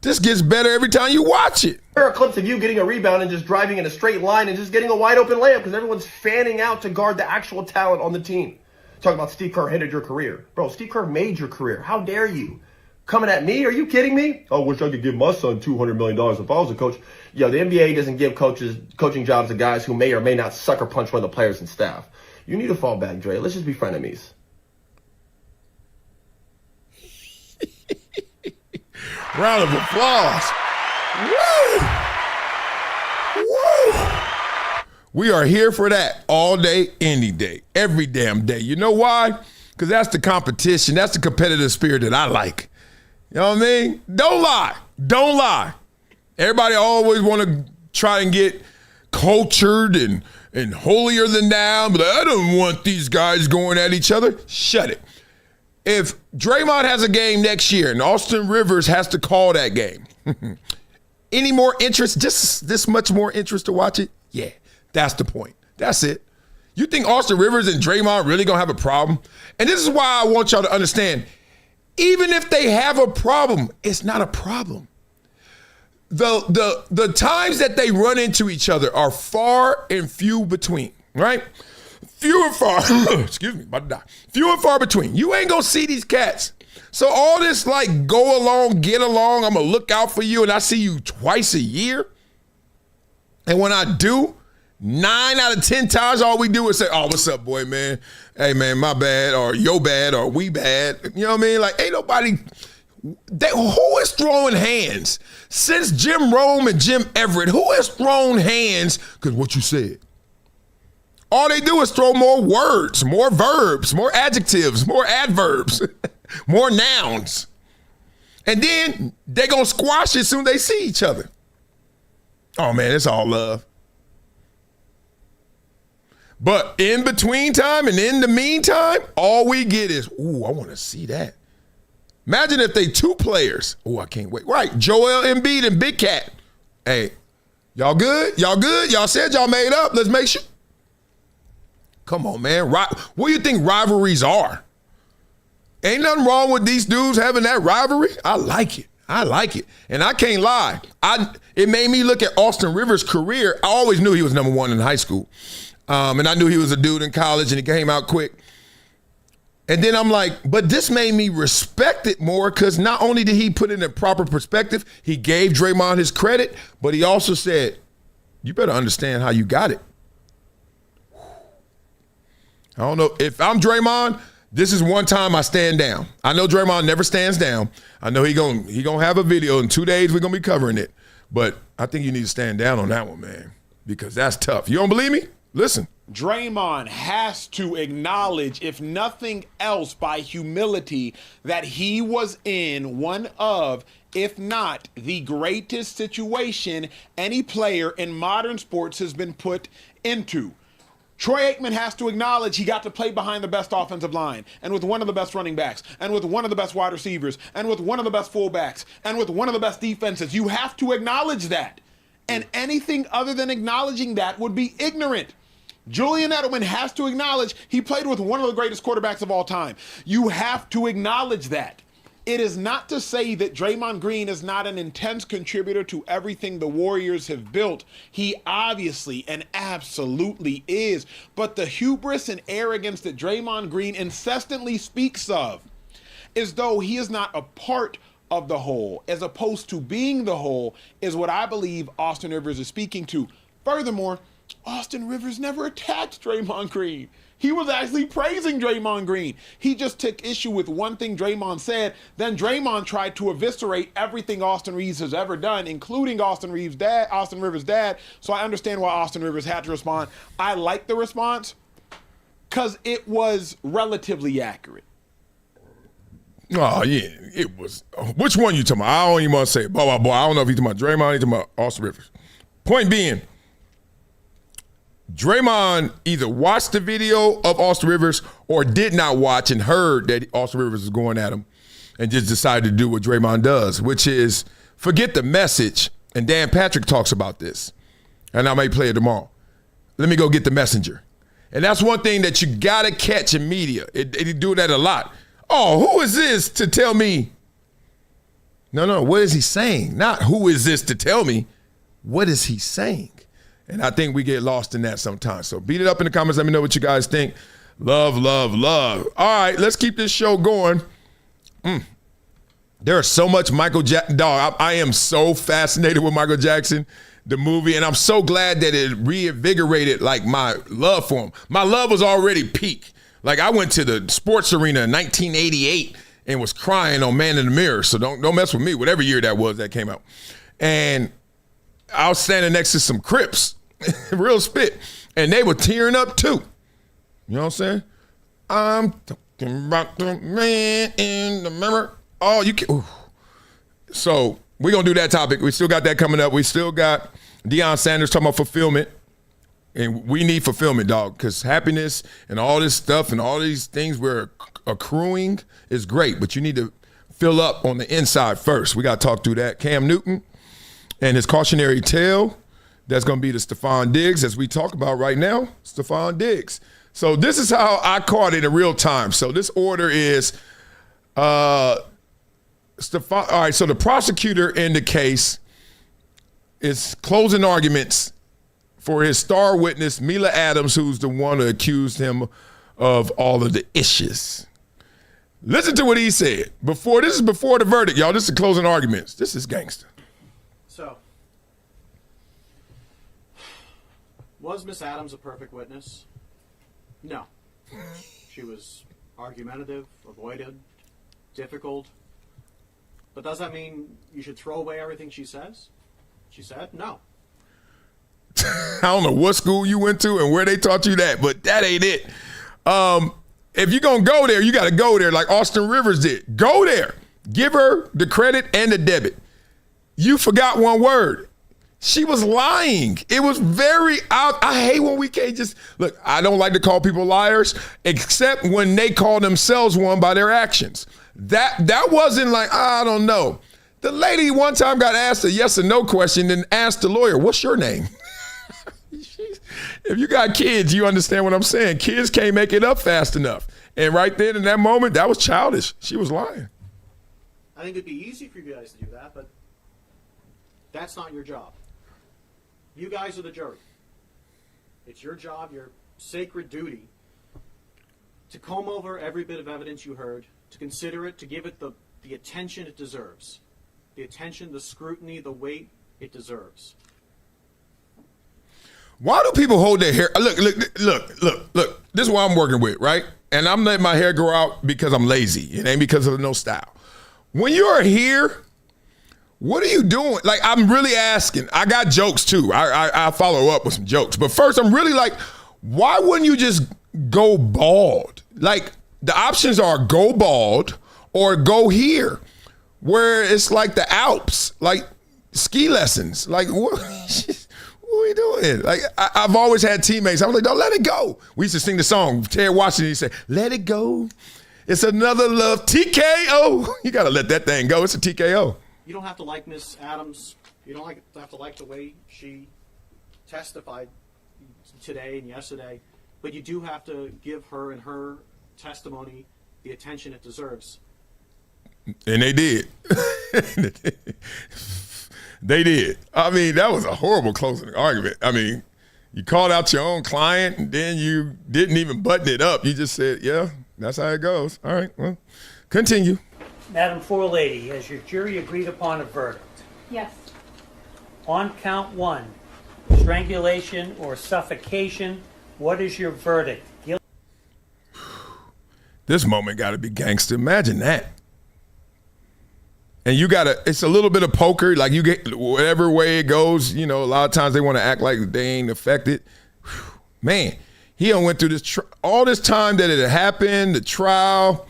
This gets better every time you watch it. There are clips of you getting a rebound and just driving in a straight line and just getting a wide open layup because everyone's fanning out to guard the actual talent on the team. Talking about Steve Kerr hindered your career. Bro, Steve Kerr made your career. How dare you? Coming at me? Are you kidding me? I wish I could give my son $200 million if I was a coach. Yo, the NBA doesn't give coaching jobs to guys who may or may not sucker punch one of the players and staff. You need to fall back, Dre. Let's just be frenemies. Round of applause. Woo! Woo! We are here for that all day, any day, every damn day. You know why? Because that's the competition. That's the competitive spirit that I like. You know what I mean? Don't lie. Don't lie. Everybody always want to try and get cultured and holier than thou. But I don't want these guys going at each other. Shut it. If Draymond has a game next year and Austin Rivers has to call that game, any more interest, just this much more interest to watch it? Yeah, that's the point. That's it. You think Austin Rivers and Draymond really going to have a problem? And this is why I want y'all to understand, Even if they have a problem, it's not a problem. The times that they run into each other are far and few between, right? Few and far, excuse me, about to die. Few and far between. You ain't gonna see these cats. So all this like go along, get along, I'm gonna look out for you, and I see you twice a year. And when I do, 9 out of 10 times, all we do is say, "Oh, what's up, boy, man? Hey, man, my bad, or yo bad, or we bad." You know what I mean? Like, ain't nobody. Who is throwing hands since Jim Rome and Jim Everett? Who has thrown hands? Because what you said. All they do is throw more words, more verbs, more adjectives, more adverbs, more nouns. And then they going to squash it as soon as they see each other. Oh, man, it's all love. But in between time and in the meantime, all we get is, ooh, I want to see that. Imagine if they 2 players. Oh, I can't wait. Right, Joel Embiid and Big Cat. Hey, y'all good? Y'all good? Y'all said y'all made up. Let's make sure. Come on, man. What do you think rivalries are? Ain't nothing wrong with these dudes having that rivalry. I like it. I like it. And I can't lie. It made me look at Austin Rivers' career. I always knew he was number 1 in high school. And I knew he was a dude in college, and he came out quick. And then I'm like, but this made me respect it more because not only did he put it in a proper perspective, he gave Draymond his credit, but he also said, you better understand how you got it. I don't know. If I'm Draymond, this is one time I stand down. I know Draymond never stands down. I know he gonna have a video. In 2 days, we're going to be covering it. But I think you need to stand down on that one, man, because that's tough. You don't believe me? Listen. Draymond has to acknowledge, if nothing else, by humility, that he was in one of, if not the greatest situation any player in modern sports has been put into. Troy Aikman has to acknowledge he got to play behind the best offensive line and with one of the best running backs and with one of the best wide receivers and with one of the best fullbacks and with one of the best defenses. You have to acknowledge that. And anything other than acknowledging that would be ignorant. Julian Edelman has to acknowledge he played with one of the greatest quarterbacks of all time. You have to acknowledge that. It is not to say that Draymond Green is not an intense contributor to everything the Warriors have built. He obviously and absolutely is. But the hubris and arrogance that Draymond Green incessantly speaks of, as though he is not a part of the whole, as opposed to being the whole, is what I believe Austin Rivers is speaking to. Furthermore, Austin Rivers never attacked Draymond Green. He was actually praising Draymond Green. He just took issue with one thing Draymond said. Then Draymond tried to eviscerate everything Austin Reaves has ever done, including Austin Rivers' dad. So I understand why Austin Rivers had to respond. I like the response because it was relatively accurate. Oh, yeah, it was. Which one you talking about? I don't even want to say it. Boy, I don't know if he's talking about Draymond or he's talking about Austin Rivers. Point being, Draymond either watched the video of Austin Rivers or did not watch and heard that Austin Rivers was going at him and just decided to do what Draymond does, which is forget the message. And Dan Patrick talks about this, and I may play it tomorrow. Let me go get the messenger. And that's one thing that you got to catch in media. It do that a lot. Oh, who is this to tell me? No, what is he saying? Not who is this to tell me. What is he saying? And I think we get lost in that sometimes. So beat it up in the comments. Let me know what you guys think. Love, love, love. All right, let's keep this show going. There is so much Michael Jackson. Dog, I am so fascinated with Michael Jackson, the movie, and I'm so glad that it reinvigorated like my love for him. My love was already peak. Like I went to the sports arena in 1988 and was crying on Man in the Mirror. So don't mess with me, whatever year that was that came out. And I was standing next to some Crips, real spit, and they were tearing up too. You know what I'm saying? I'm talking about the man in the mirror. Oh, you can. Ooh. So we're going to do that topic. We still got that coming up. We still got Deion Sanders talking about fulfillment. And we need fulfillment, dog, because happiness and all this stuff and all these things we're accruing is great, but you need to fill up on the inside first. We got to talk through that. Cam Newton and his cautionary tale, that's going to be the Stefon Diggs, as we talk about right now, Stefon Diggs. So this is how I caught it in real time. So this order is Stefon, all right, so the prosecutor in the case is closing arguments for his star witness, Mila Adams, who's the one who accused him of all of the issues. Listen to what he said. This is before the verdict, y'all. This is closing arguments. This is gangster. So, was Miss Adams a perfect witness? No. She was argumentative, avoided, difficult. But does that mean you should throw away everything she says? She said no. I don't know what school you went to and where they taught you that, but that ain't it. If you're going to go there, you got to go there like Austin Rivers did. Go there. Give her the credit and the debit. You forgot one word. She was lying. It was very out. I hate when we can't just look. I don't like to call people liars, except when they call themselves one by their actions. That wasn't like, I don't know. The lady one time got asked a yes or no question and asked the lawyer, what's your name? If you got kids, you understand what I'm saying. Kids can't make it up fast enough. And right then in that moment, that was childish. She was lying. I think it'd be easy for you guys to do that, but that's not your job. You guys are the jury. It's your job, your sacred duty, to comb over every bit of evidence you heard, to consider it, to give it the attention it deserves. The attention, the scrutiny, the weight it deserves. Why do people hold their hair? Look. This is what I'm working with, right? And I'm letting my hair grow out because I'm lazy. It ain't because of no style. When you're here, what are you doing? Like, I'm really asking. I got jokes too. I follow up with some jokes. But first, I'm really like, why wouldn't you just go bald? Like, the options are go bald or go here, where it's like the Alps, like ski lessons. Like, what are you doing? Like, I've always had teammates. I was like, don't let it go. We used to sing the song. Ted Washington, he said, let it go. It's another love. TKO. You got to let that thing go. It's a TKO. You don't have to like Miss Adams. You don't have to like the way she testified today and yesterday. But you do have to give her and her testimony the attention it deserves. And they did. They did. I mean, that was a horrible closing argument. I mean, you called out your own client and then you didn't even button it up. You just said, yeah, that's how it goes. All right, well, continue. Madam Forelady, has your jury agreed upon a verdict? Yes. On count one, strangulation or suffocation, what is your verdict? Guilty? This moment got to be gangster. Imagine that. And you got to, it's a little bit of poker. Like, you get whatever way it goes, you know, a lot of times they want to act like they ain't affected. Whew. Man, he done went through this, all this time that it had happened, the trial,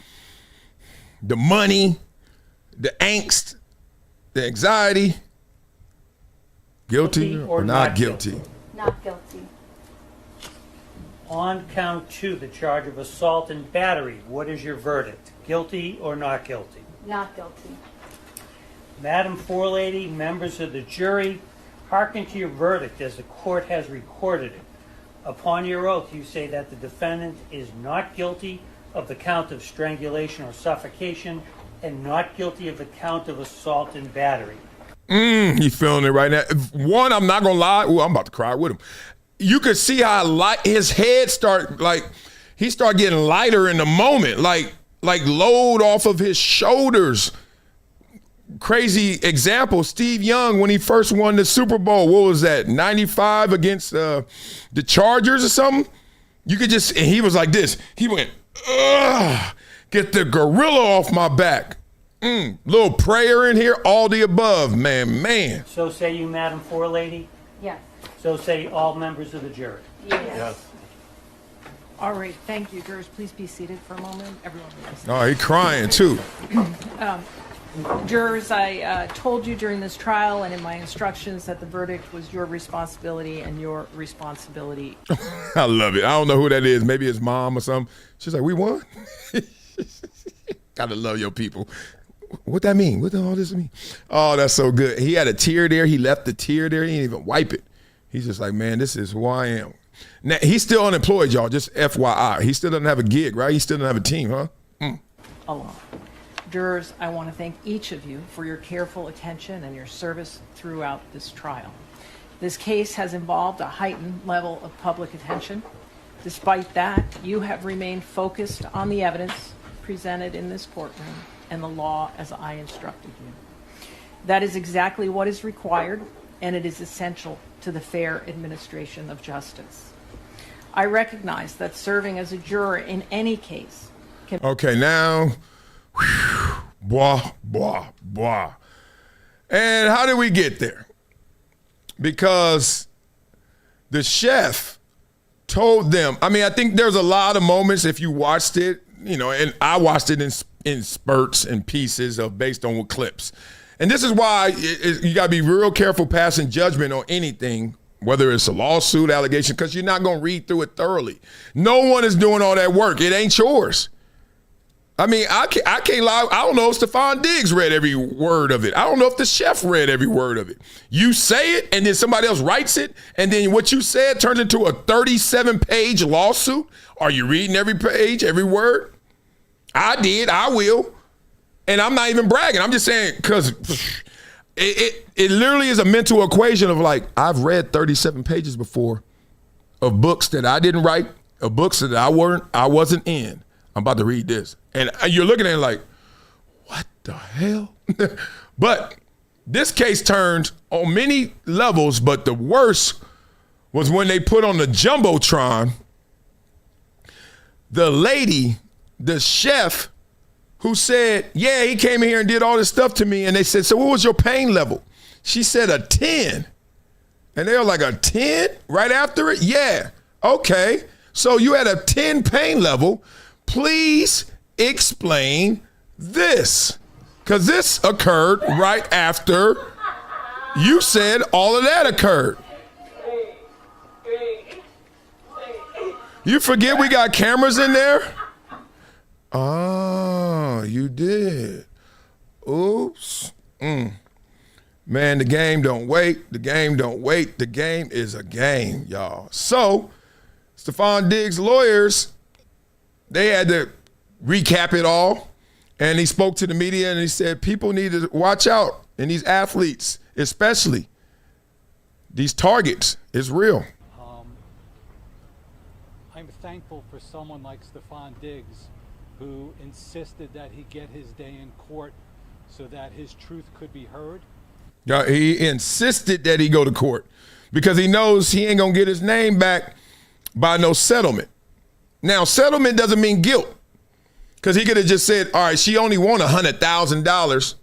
the money, the angst, the anxiety. Guilty or not guilty? Not guilty. On count two, the charge of assault and battery, what is your verdict? Guilty or not guilty? Not guilty. Madam Forelady, members of the jury, hearken to your verdict as the court has recorded it. Upon your oath, you say that the defendant is not guilty of the count of strangulation or suffocation and not guilty of the count of assault and battery. He feeling it right now. One, I'm not going to lie. Ooh, I'm about to cry with him. You could see how his head he start getting lighter in the moment, like load off of his shoulders. Crazy example, Steve Young, when he first won the Super Bowl, what was that, 95 against the Chargers or something? You could just, and he was like this. He went, ugh, get the gorilla off my back. Little prayer in here, all the above, man. So say you, Madam Forelady? Yes. So say all members of the jury? Yes. All right, thank you. Jurors, please be seated for a moment. Everyone, please. Oh, he crying too. Jurors, I told you during this trial and in my instructions that the verdict was your responsibility and your responsibility. I love it. I don't know who that is. Maybe his mom or something. She's like, we won? Gotta love your people. What that mean? What all this mean? Oh, that's so good. He had a tear there. He left the tear there. He didn't even wipe it. He's just like, man, this is who I am. Now, he's still unemployed, y'all. Just FYI. He still doesn't have a gig, right? He still doesn't have a team, huh? Alone. Jurors, I want to thank each of you for your careful attention and your service throughout this trial. This case has involved a heightened level of public attention. Despite that, you have remained focused on the evidence presented in this courtroom and the law as I instructed you. That is exactly what is required, and it is essential to the fair administration of justice. I recognize that serving as a juror in any case can... Okay, now, blah, blah, blah. And how did we get there? Because the chef told them, I mean, I think there's a lot of moments if you watched it, you know, and I watched it in spurts and pieces of based on clips. And this is why you got to be real careful passing judgment on anything, whether it's a lawsuit, allegation, because you're not going to read through it thoroughly. No one is doing all that work. It ain't yours. I mean, I can't lie. I don't know if Stefon Diggs read every word of it. I don't know if the chef read every word of it. You say it, and then somebody else writes it, and then what you said turns into a 37-page lawsuit. Are you reading every page, every word? I did. I will. And I'm not even bragging. I'm just saying because it literally is a mental equation of like, I've read 37 pages before of books that I didn't write, of books that I wasn't in. I'm about to read this. And you're looking at it like, what the hell? But this case turned on many levels, but the worst was when they put on the Jumbotron the lady, the chef, who said, yeah, he came in here and did all this stuff to me. And they said, so what was your pain level? She said a 10. And they were like, a 10 right after it? Yeah. Okay. So you had a 10 pain level. Please explain this. Because this occurred right after you said all of that occurred. You forget we got cameras in there? Oh, you did. Oops. Man, the game don't wait. The game don't wait. The game is a game, y'all. So, Stefon Diggs' lawyers, they had to recap it all. And he spoke to the media and he said, people need to watch out. And these athletes, especially, these targets is real. I'm thankful for someone like Stefon Diggs who insisted that he get his day in court so that his truth could be heard. Yeah, he insisted that he go to court because he knows he ain't gonna get his name back by no settlement. Now, settlement doesn't mean guilt because he could have just said, all right, she only won $100,000.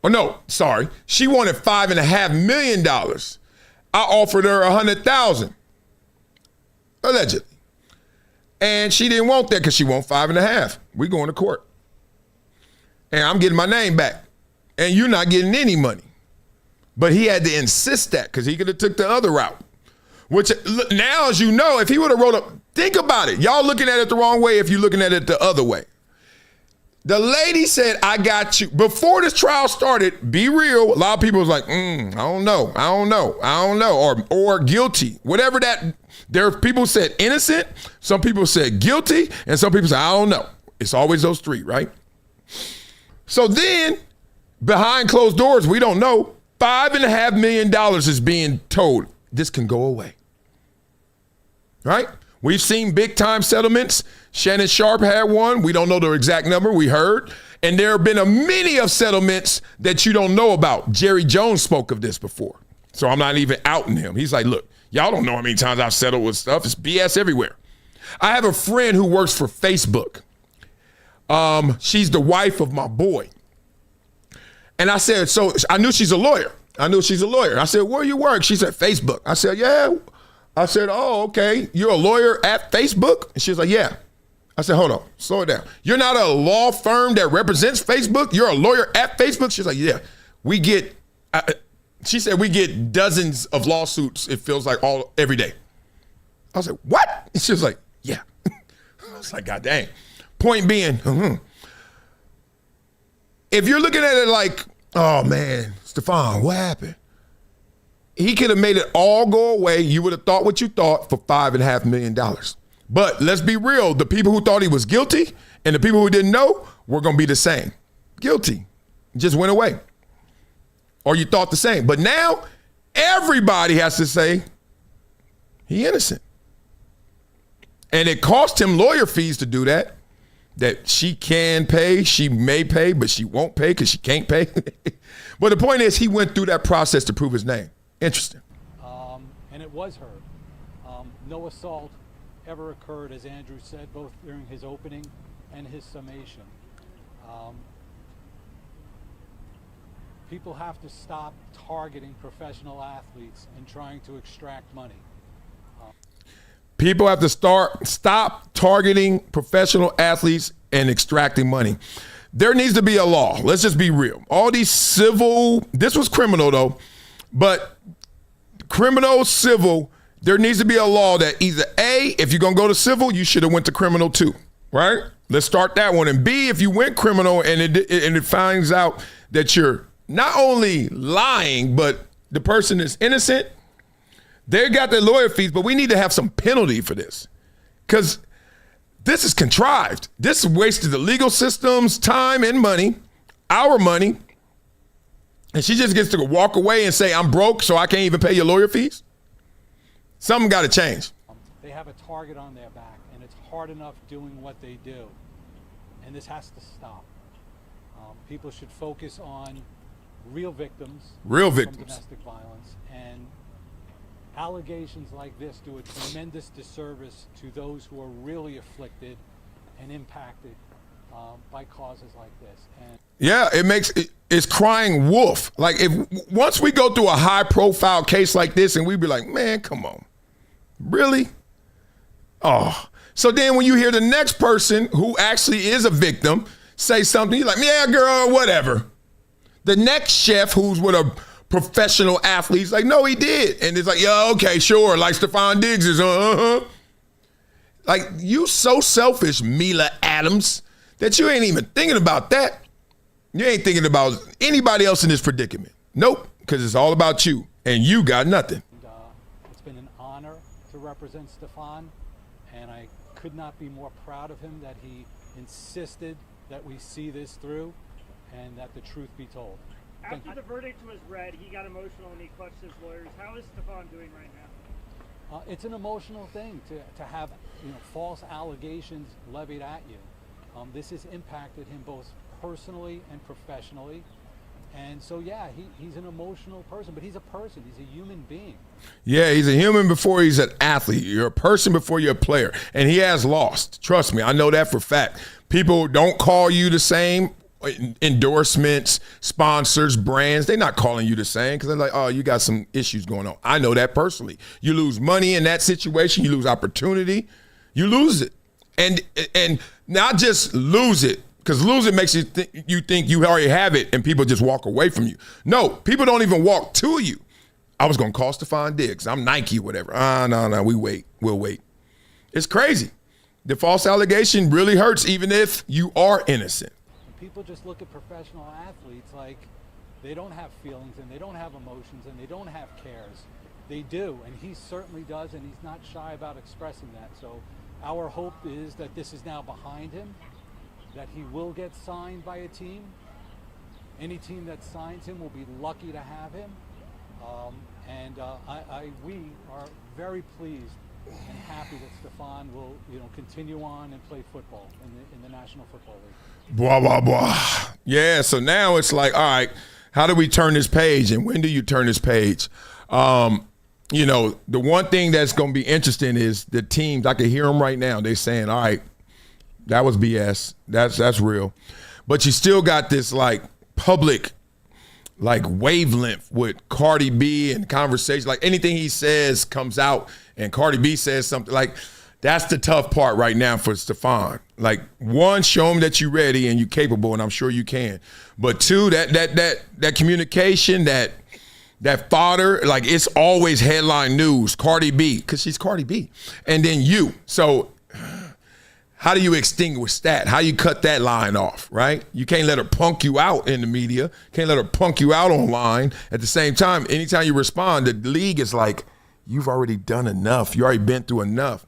Oh, no, sorry. She wanted $5.5 million. I offered her $100,000, allegedly. And she didn't want that because she won 5.5. We going to court. And I'm getting my name back. And you're not getting any money. But he had to insist that because he could have took the other route. Which now, as you know, if he would have wrote up, think about it. Y'all looking at it the wrong way if you're looking at it the other way. The lady said, I got you. Before this trial started, be real. A lot of people was like, I don't know, or guilty. Whatever that, there people said innocent, some people said guilty, and some people said, I don't know. It's always those three, right? So then, behind closed doors, we don't know, $5.5 million is being told. This can go away, right? We've seen big time settlements. Shannon Sharp had one. We don't know the exact number. We heard. And there have been many of settlements that you don't know about. Jerry Jones spoke of this before. So I'm not even outing him. He's like, look, y'all don't know how many times I've settled with stuff. It's BS everywhere. I have a friend who works for Facebook. She's the wife of my boy. And I said, so I knew she's a lawyer. I said, where you work? She said, Facebook. I said, yeah. I said, oh, okay. You're a lawyer at Facebook? And she was like, yeah. I said, hold on, slow it down. You're not a law firm that represents Facebook? You're a lawyer at Facebook? She's like, yeah. She said, we get dozens of lawsuits, it feels like every day. I was like, what? And she was like, yeah. I was like, God dang. Point being, if you're looking at it like, oh man, Stefon, what happened? He could have made it all go away. You would have thought what you thought for $5.5 million. But let's be real. The people who thought he was guilty and the people who didn't know were going to be the same. Guilty. Just went away. Or you thought the same. But now everybody has to say he innocent. And it cost him lawyer fees to do that. That she can pay, she may pay, but she won't pay because she can't pay. But the point is, he went through that process to prove his name. Interesting. And it was her. No assault ever occurred, as Andrew said, both during his opening and his summation. People have to stop targeting professional athletes and trying to extract money. People have to stop targeting professional athletes and extracting money. There needs to be a law. Let's just be real. All these civil, this was criminal though, but criminal, civil, there needs to be a law that either A, if you're going to go to civil, you should have went to criminal too, right? Let's start that one. And B, if you went criminal and it finds out that you're not only lying, but the person is innocent, they got their lawyer fees, but we need to have some penalty for this because this is contrived. This wasted the legal system's time and money, our money, and she just gets to walk away and say, I'm broke, so I can't even pay your lawyer fees? Something got to change. They have a target on their back, and it's hard enough doing what they do, and this has to stop. People should focus on real victims Real from victims. domestic violence, and allegations like this do a tremendous disservice to those who are really afflicted and impacted by causes like this. And Yeah, it's crying wolf. Like if once we go through a high profile case like this and we be like, man, come on. Really? Oh. So then when you hear the next person who actually is a victim say something, you're like, yeah, girl, whatever. The next chef who's with a professional athlete is like, no, he did. And it's like, yeah, okay, sure. Like Stefon Diggs is, Like, you so selfish, Mila Adams, that you ain't even thinking about that. You ain't thinking about anybody else in this predicament. Nope, because it's all about you, and you got nothing. It's been an honor to represent Stefon, and I could not be more proud of him that he insisted that we see this through and that the truth be told. After the verdict was read, he got emotional and he clutched his lawyers. How is Stefon doing right now? It's an emotional thing to have false allegations levied at you. This has impacted him both personally and professionally. And so, yeah, he's an emotional person, but he's a person. He's a human being. Yeah, he's a human before he's an athlete. You're a person before you're a player. And he has lost. Trust me, I know that for a fact. People don't call you the same. Endorsements, sponsors, brands, they're not calling you the same because they're like, oh, you got some issues going on. I know that personally. You lose money in that situation. You lose opportunity. You lose it. And not just lose it, because lose it makes you think you already have it and people just walk away from you. No, people don't even walk to you. I was going to call Stefon Diggs. I'm Nike, whatever. No, we'll wait. It's crazy. The false allegation really hurts even if you are innocent. People just look at professional athletes like they don't have feelings and they don't have emotions and they don't have cares. They do, and he certainly does, and he's not shy about expressing that. So our hope is that this is now behind him, that he will get signed by a team. Any team that signs him will be lucky to have him. We are very pleased and happy that Stefon will continue on and play football in the National Football League. Blah, blah, blah. Yeah, so now it's like, all right, how do we turn this page, and when do you turn this page? The one thing that's going to be interesting is the teams. I can hear them right now. They're saying, all right, that was BS. That's real. But you still got this, like, public, like, wavelength with Cardi B and conversation. Like, anything he says comes out, and Cardi B says something. Like, that's the tough part right now for Stefon. Like, one, show him that you're ready and you're capable, and I'm sure you can. But two, that communication, that fodder, like, it's always headline news. Cardi B, because she's Cardi B. And then you. So how do you extinguish that? How do you cut that line off, right? You can't let her punk you out in the media. Can't let her punk you out online. At the same time, anytime you respond, the league is like, you've already done enough. You already been through enough.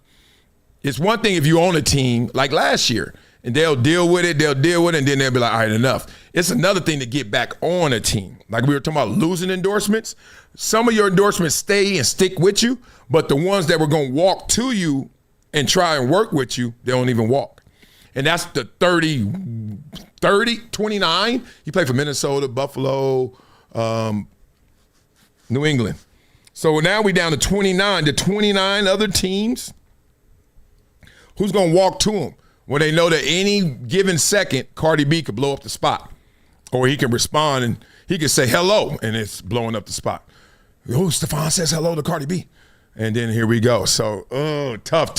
It's one thing if you own a team like last year, and they'll deal with it, and then they'll be like, all right, enough. It's another thing to get back on a team. Like we were talking about losing endorsements. Some of your endorsements stay and stick with you, but the ones that were going to walk to you and try and work with you, they don't even walk. And that's the 29. He played for Minnesota, Buffalo, New England. So now we down to 29. The 29 other teams, who's going to walk to him when they know that any given second, Cardi B could blow up the spot? Or he can respond and he can say hello, and it's blowing up the spot. Oh, Stefon says hello to Cardi B. And then here we go. So, tough.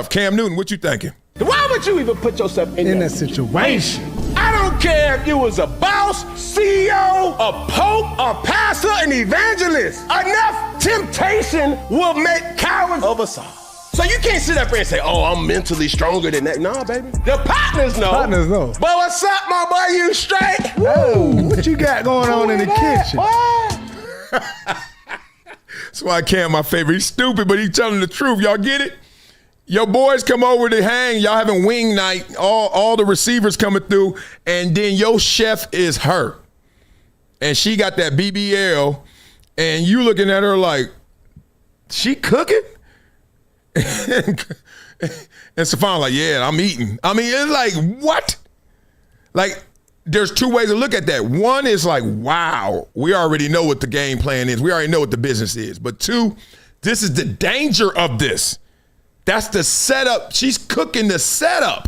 Cam Newton, what you thinking? Why would you even put yourself in that situation? I don't care if you was a boss, CEO, a pope, a pastor, an evangelist. Enough temptation will make cowards of us all. So you can't sit up there and say, oh, I'm mentally stronger than that. Nah, baby. The partners know. Partners know. But what's up, my boy? You straight? Oh, what you got going on in the kitchen? That's why Cam my favorite. He's stupid, but he's telling the truth. Y'all get it? Your boys come over to hang. Y'all having wing night. All the receivers coming through, and then your chef is her. And she got that BBL, and you looking at her like, she cooking? And Stefon like, yeah, I'm eating. I mean, it's like, what? Like, there's two ways to look at that. One is like, wow, we already know what the game plan is. We already know what the business is. But two, this is the danger of this. That's the setup. She's cooking the setup.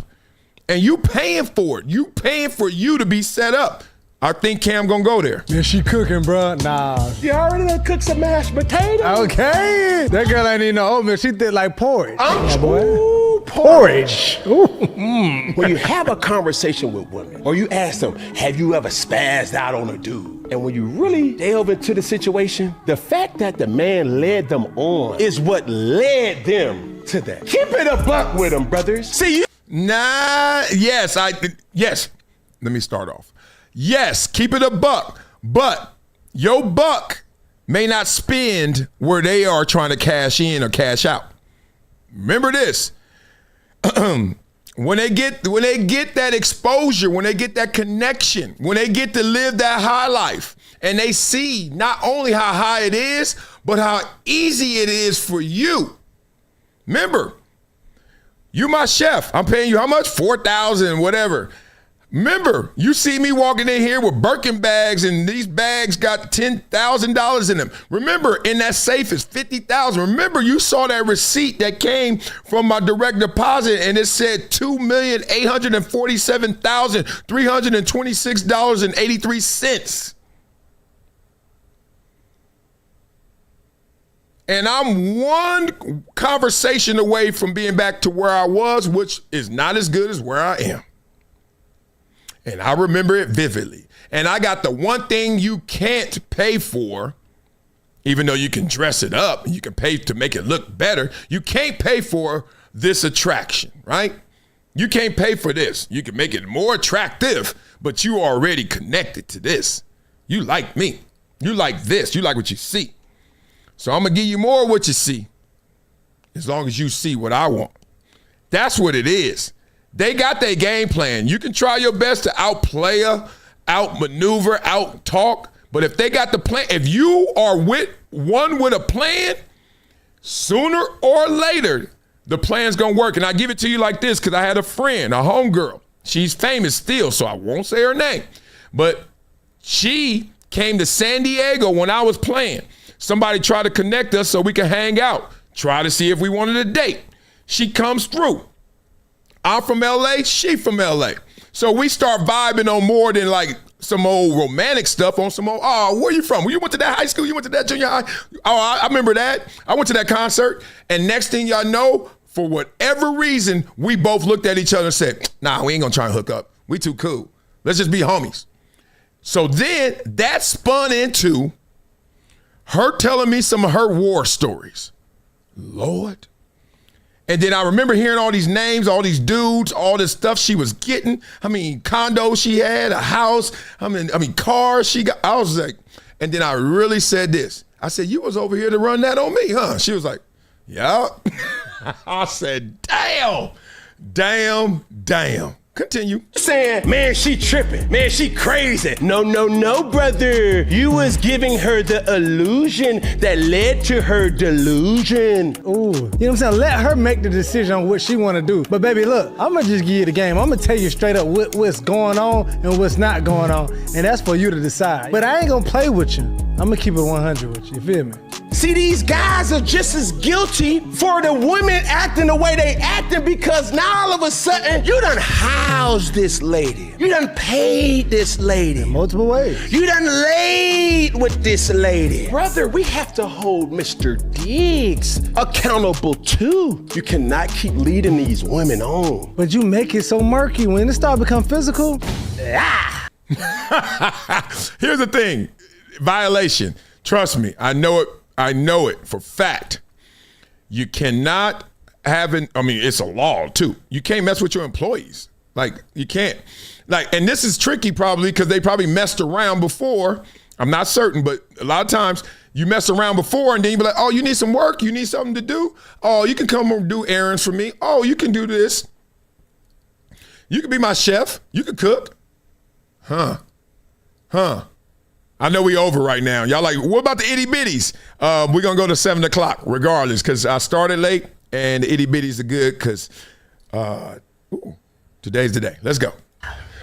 And you paying for it. You paying for you to be set up. I think Cam gonna go there. Yeah, she cooking, bro. Nah. You already done cooked some mashed potatoes. Okay. That girl ain't even no oatmeal. She did like porridge. Ooh, porridge. Ooh. When you have a conversation with women, or you ask them, have you ever spazzed out on a dude? And when you really delve into the situation, the fact that the man led them on is what led them to that. Keep it a buck with them, brothers. See you. Yes. Let me start off. Yes, keep it a buck, but your buck may not spend where they are trying to cash in or cash out. Remember this. When they get that exposure, when they get that connection, when they get to live that high life, and they see not only how high it is, but how easy it is for you. Remember, you my chef. I'm paying you how much? $4,000, whatever. Remember, you see me walking in here with Birkin bags, and these bags got $10,000 in them. Remember, in that safe is $50,000. Remember, you saw that receipt that came from my direct deposit, and it said $2,847,326.83. And I'm one conversation away from being back to where I was, which is not as good as where I am. And I remember it vividly. And I got the one thing you can't pay for, even though you can dress it up and you can pay to make it look better, you can't pay for this attraction, right? You can't pay for this. You can make it more attractive, but you are already connected to this. You like me. You like this. You like what you see. So I'm going to give you more of what you see, as long as you see what I want. That's what it is. They got their game plan. You can try your best to outplay her, outmaneuver, out-talk, but if they got the plan, if you are with a plan, sooner or later, the plan's going to work. And I give it to you like this because I had a friend, a homegirl. She's famous still, so I won't say her name. But she came to San Diego when I was playing. Somebody tried to connect us so we could hang out, try to see if we wanted a date. She comes through. I'm from LA, she from LA. So we start vibing on more than like some old romantic stuff, on some old, oh, where you from? You went to that high school? You went to that junior high? Oh, I remember that. I went to that concert. And next thing y'all know, for whatever reason, we both looked at each other and said, nah, we ain't gonna try and hook up. We too cool. Let's just be homies. So then that spun into her telling me some of her war stories. Lord. And then I remember hearing all these names, all these dudes, all this stuff she was getting. I mean, condos she had, a house, I mean, cars she got. I was like, and then I really said this. I said, you was over here to run that on me, huh? She was like, Yup. I said, damn. Continue. Saying, man, she tripping. Man, she crazy. No, brother. You was giving her the illusion that led to her delusion. Ooh, you know what I'm saying? Let her make the decision on what she want to do. But baby, look, I'm gonna just give you the game. I'm gonna tell you straight up what's going on and what's not going on, and that's for you to decide. But I ain't gonna play with you. I'm gonna keep it 100 with you. You feel me? See, these guys are just as guilty for the women acting the way they acting because now all of a sudden you done housed this lady. You done paid this lady. In multiple ways. You done laid with this lady. Brother, we have to hold Mr. Diggs accountable too. You cannot keep leading these women on. But you make it so murky when it start become physical. Here's the thing. Violation. Trust me, I know it for fact. You cannot have it's a law too. You can't mess with your employees. Like, you can't. Like, and this is tricky probably because they probably messed around before. I'm not certain, but a lot of times you mess around before and then you be like, oh, you need some work? You need something to do? Oh, you can come and do errands for me. Oh, you can do this. You can be my chef. You can cook. Huh. I know we over right now. Y'all like, what about the itty bitties? We're going to go to 7 o'clock regardless because I started late and the itty bitties are good because today's the day. Let's go.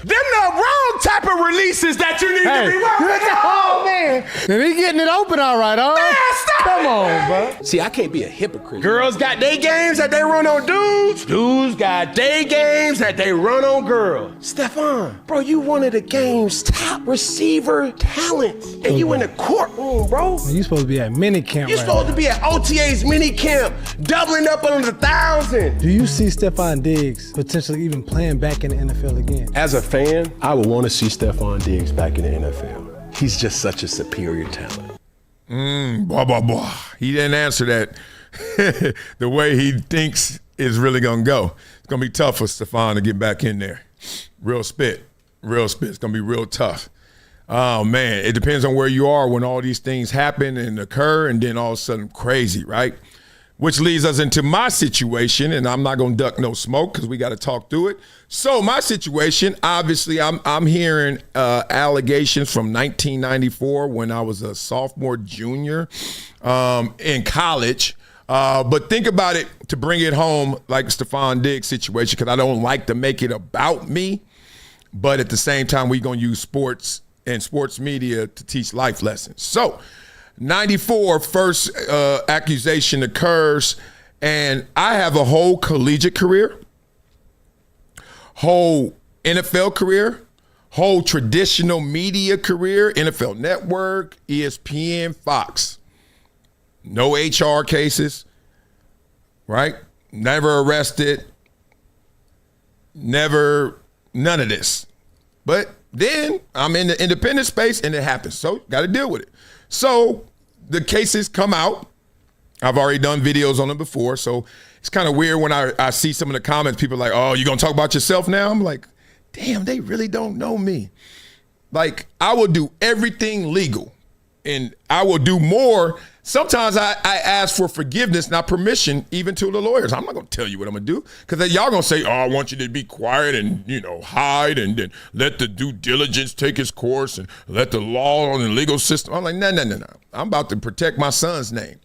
Them the wrong type of releases that you need to be working on. Oh, man. And he getting it open all right, huh? Man, stop Come it. on, bro. See, I can't be a hypocrite. Girls got their games that they run on dudes. Dudes got their games that they run on girls. Stefon, bro, you one of the game's top receiver talents. And you in the courtroom, bro. Man, you supposed to be at mini camp You supposed to be at OTA's mini camp, doubling up on the 1,000. Do you see Stefon Diggs potentially even playing back in the NFL again? As a fan, I would want to see Stefon Diggs back in the NFL. He's just such a superior talent. He didn't answer that the way he thinks is really going to go. It's going to be tough for Stefon to get back in there. Real spit. It's going to be real tough. Oh, man, it depends on where you are when all these things happen and occur and then all of a sudden crazy, right? Which leads us into my situation, and I'm not going to duck no smoke because we got to talk through it. So my situation, obviously, I'm hearing allegations from 1994 when I was a sophomore, junior in college. But think about it to bring it home like Stefon Diggs situation because I don't like to make it about me. But at the same time, we're going to use sports and sports media to teach life lessons. So 94, first accusation occurs, and I have a whole collegiate career, whole NFL career, whole traditional media career, NFL Network, ESPN, Fox. No HR cases, right? Never arrested, none of this. But then I'm in the independent space and it happens, so got to deal with it. So the cases come out. I've already done videos on them before, so it's kind of weird when I see some of the comments. People are like, oh, you going to talk about yourself now? I'm like, damn, they really don't know me. Like, I will do everything legal, and I will do more. Sometimes I ask for forgiveness, not permission, even to the lawyers. I'm not going to tell you what I'm going to do because y'all going to say, oh, I want you to be quiet and, hide and then let the due diligence take its course and let the law and the legal system. I'm like, no. I'm about to protect my son's name.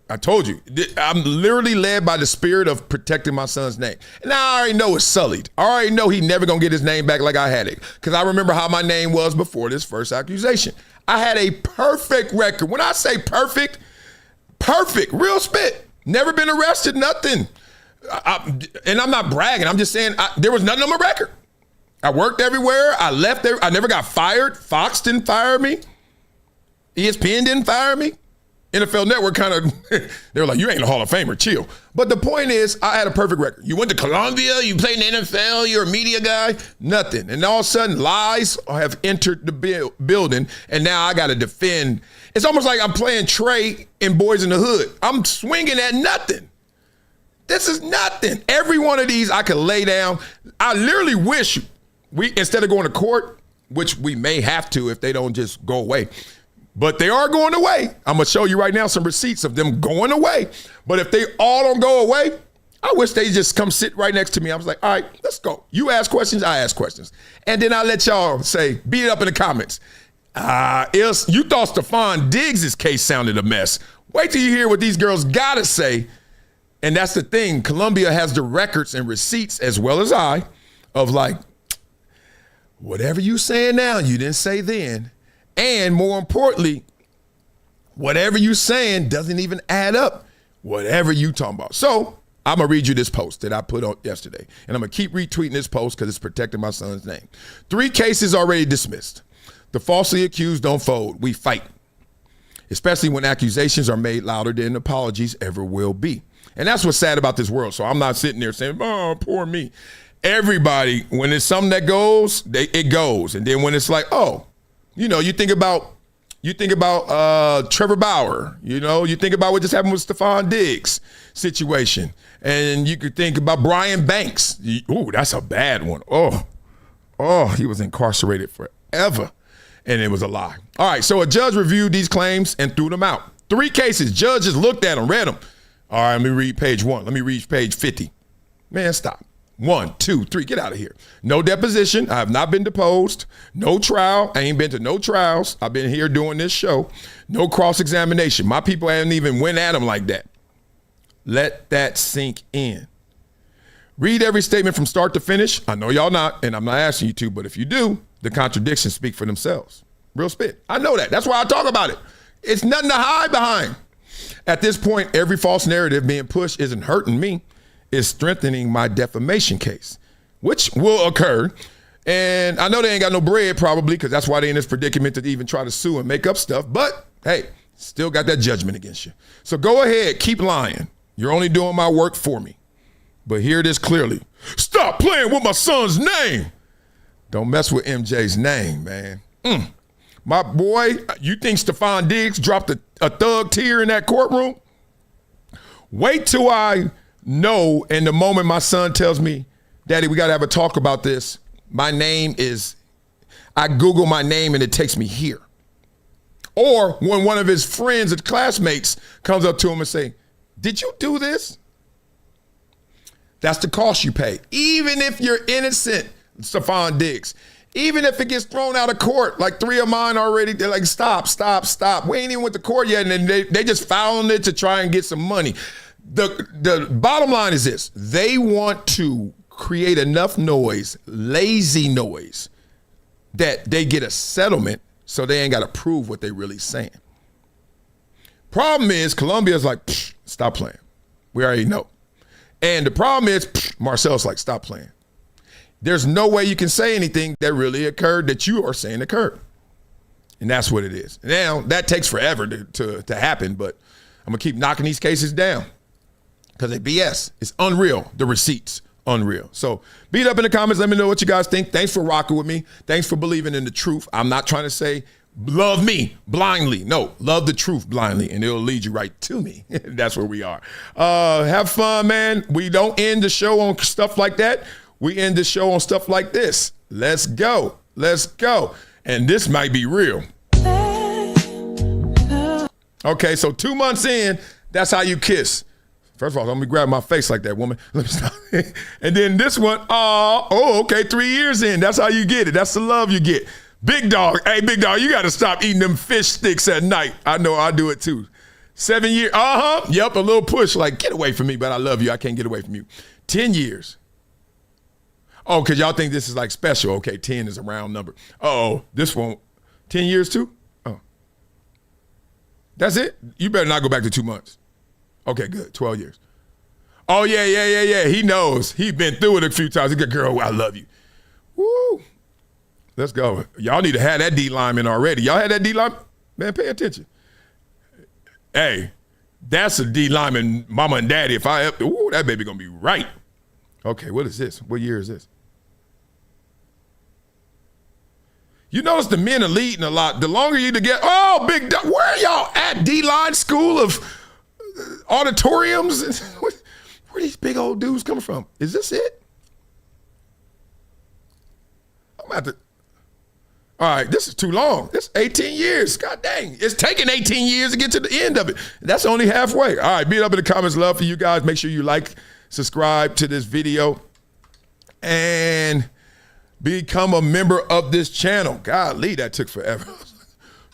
I told you, I'm literally led by the spirit of protecting my son's name. And I already know it's sullied. I already know he never going to get his name back like I had it because I remember how my name was before this first accusation. I had a perfect record. When I say perfect, real spit. Never been arrested, nothing. And I'm not bragging. I'm just saying there was nothing on my record. I worked everywhere. I left there. I never got fired. Fox didn't fire me. ESPN didn't fire me. NFL Network kind of, they were like, you ain't a Hall of Famer, chill. But the point is, I had a perfect record. You went to Columbia, you played in the NFL, you're a media guy, nothing. And all of a sudden, lies have entered the building, and now I got to defend. It's almost like I'm playing Trey in Boys in the Hood. I'm swinging at nothing. This is nothing. Every one of these I could lay down. I literally wish we, instead of going to court, which we may have to if they don't just go away, But they are going away. I'm going to show you right now some receipts of them going away. But if they all don't go away, I wish they just come sit right next to me. I was like, all right, let's go. You ask questions, I ask questions. And then I'll let y'all say, beat it up in the comments. You thought Stefon Diggs' case sounded a mess. Wait till you hear what these girls got to say. And that's the thing. Columbia has the records and receipts, as well as I, of like, whatever you saying now, you didn't say then. And more importantly, whatever you saying doesn't even add up. Whatever you talking about. So I'm going to read you this post that I put on yesterday. And I'm going to keep retweeting this post because it's protecting my son's name. 3 cases already dismissed. The falsely accused don't fold. We fight. Especially when accusations are made louder than apologies ever will be. And that's what's sad about this world. So I'm not sitting there saying, oh, poor me. Everybody, when it's something that goes, it goes. And then when it's like, oh, you know, you think about Trevor Bauer, you know, you think about what just happened with Stefon Diggs situation. And you could think about Brian Banks. Ooh, that's a bad one. Oh, he was incarcerated forever. And it was a lie. All right, so a judge reviewed these claims and threw them out. 3 cases, judges looked at them, read them. All right, let me read page 1. Let me read page 50. Man, stop. 1, 2, 3, get out of here. No deposition. I have not been deposed. No trial. I ain't been to no trials. I've been here doing this show. No cross-examination. My people haven't even went at them like that. Let that sink in. Read every statement from start to finish. I know y'all not, and I'm not asking you to, but if you do, the contradictions speak for themselves. Real spit. I know that. That's why I talk about it. It's nothing to hide behind. At this point, every false narrative being pushed isn't hurting me. It's strengthening my defamation case, which will occur. And I know they ain't got no bread probably because that's why they in this predicament to even try to sue and make up stuff. But hey, still got that judgment against you. So go ahead, keep lying. You're only doing my work for me. But hear this clearly. Stop playing with my son's name. Don't mess with MJ's name, man. My boy, you think Stefon Diggs dropped a thug tear in that courtroom? Wait till I know, and the moment my son tells me, Daddy, we got to have a talk about this. My name is, I Google my name and it takes me here. Or when one of his friends and classmates comes up to him and say, did you do this? That's the cost you pay. Even if you're innocent, Stefon Diggs. Even if it gets thrown out of court, like 3 of mine already, they're like, stop. We ain't even went to court yet, and then they just found it to try and get some money. The bottom line is this. They want to create enough noise, lazy noise, that they get a settlement so they ain't got to prove what they really saying. Problem is, Columbia's like, stop playing. We already know. And the problem is, Marcellus like, stop playing. There's no way you can say anything that really occurred that you are saying occurred. And that's what it is. Now, that takes forever to happen, but I'm going to keep knocking these cases down because they BS. It's unreal, the receipts, unreal. So beat up in the comments. Let me know what you guys think. Thanks for rocking with me. Thanks for believing in the truth. I'm not trying to say love me blindly. No, love the truth blindly, and it'll lead you right to me. That's where we are. Have fun, man. We don't end the show on stuff like that. We end the show on stuff like this. Let's go. Let's go. And this might be real. Okay, so 2 months in, that's how you kiss. First of all, let me grab my face like that, woman. Let me stop. And then this one, okay, 3 years in. That's how you get it. That's the love you get. Big dog. Hey, big dog, you got to stop eating them fish sticks at night. I know I do it too. 7 years. Yep, a little push like, get away from me, but I love you. I can't get away from you. 10 years. Oh, because y'all think this is like special. Okay, 10 is a round number. Oh, this one, 10 years too? Oh. That's it? You better not go back to 2 months. Okay, good. 12 years. Oh, yeah. He knows. He's been through it a few times. He's a girl, I love you. Woo. Let's go. Y'all need to have that D lineman already. Y'all had that D lineman? Man, pay attention. Hey, that's a D lineman, mama and daddy. If that baby gonna be right. Okay, what is this? What year is this? You notice the men are leading a lot. The longer you get, big dog, where are y'all at? D-line school of auditoriums? Where these big old dudes coming from? Is this it? I'm about to, All right, this is too long. It's 18 years. God dang. It's taking 18 years to get to the end of it. That's only halfway. All right, beat up in the comments. Love for you guys. Make sure you like, subscribe to this video, and become a member of this channel. Golly, that took forever.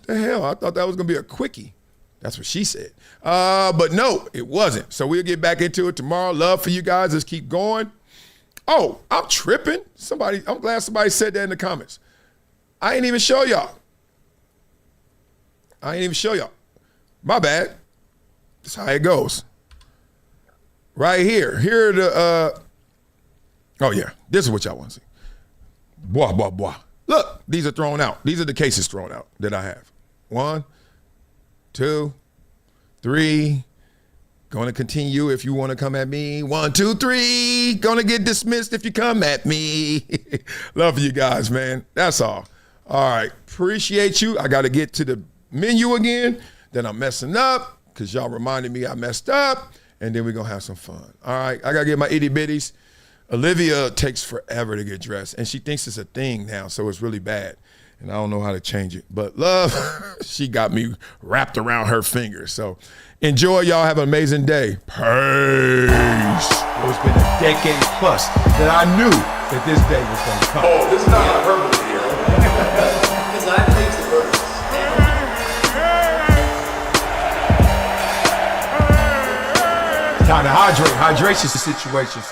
The hell, I thought that was going to be a quickie. That's what she said. But no, it wasn't. So we'll get back into it tomorrow. Love for you guys. Let's keep going. Oh, I'm tripping. I'm glad somebody said that in the comments. I ain't even show y'all. My bad. That's how it goes. Right here. Here are the, oh yeah, this is what y'all want to see. Boah, boah, boah. Look, these are thrown out. These are the cases thrown out that I have. 1, 2, 3. Going to continue if you want to come at me. 1, 2, 3. Going to get dismissed if you come at me. Love you guys, man. That's all. All right. Appreciate you. I got to get to the menu again. Then I'm messing up because y'all reminded me I messed up. And then we're going to have some fun. All right. I got to get my itty bitties. Olivia takes forever to get dressed. And she thinks it's a thing now. So it's really bad. And I don't know how to change it. But love, she got me wrapped around her finger. So enjoy, y'all. Have an amazing day. Peace. It's been a decade plus that I knew that this day was going to come. Oh, this is not hyperbole here. Because I think the birds. Time to hydrate. Hydration's the situation.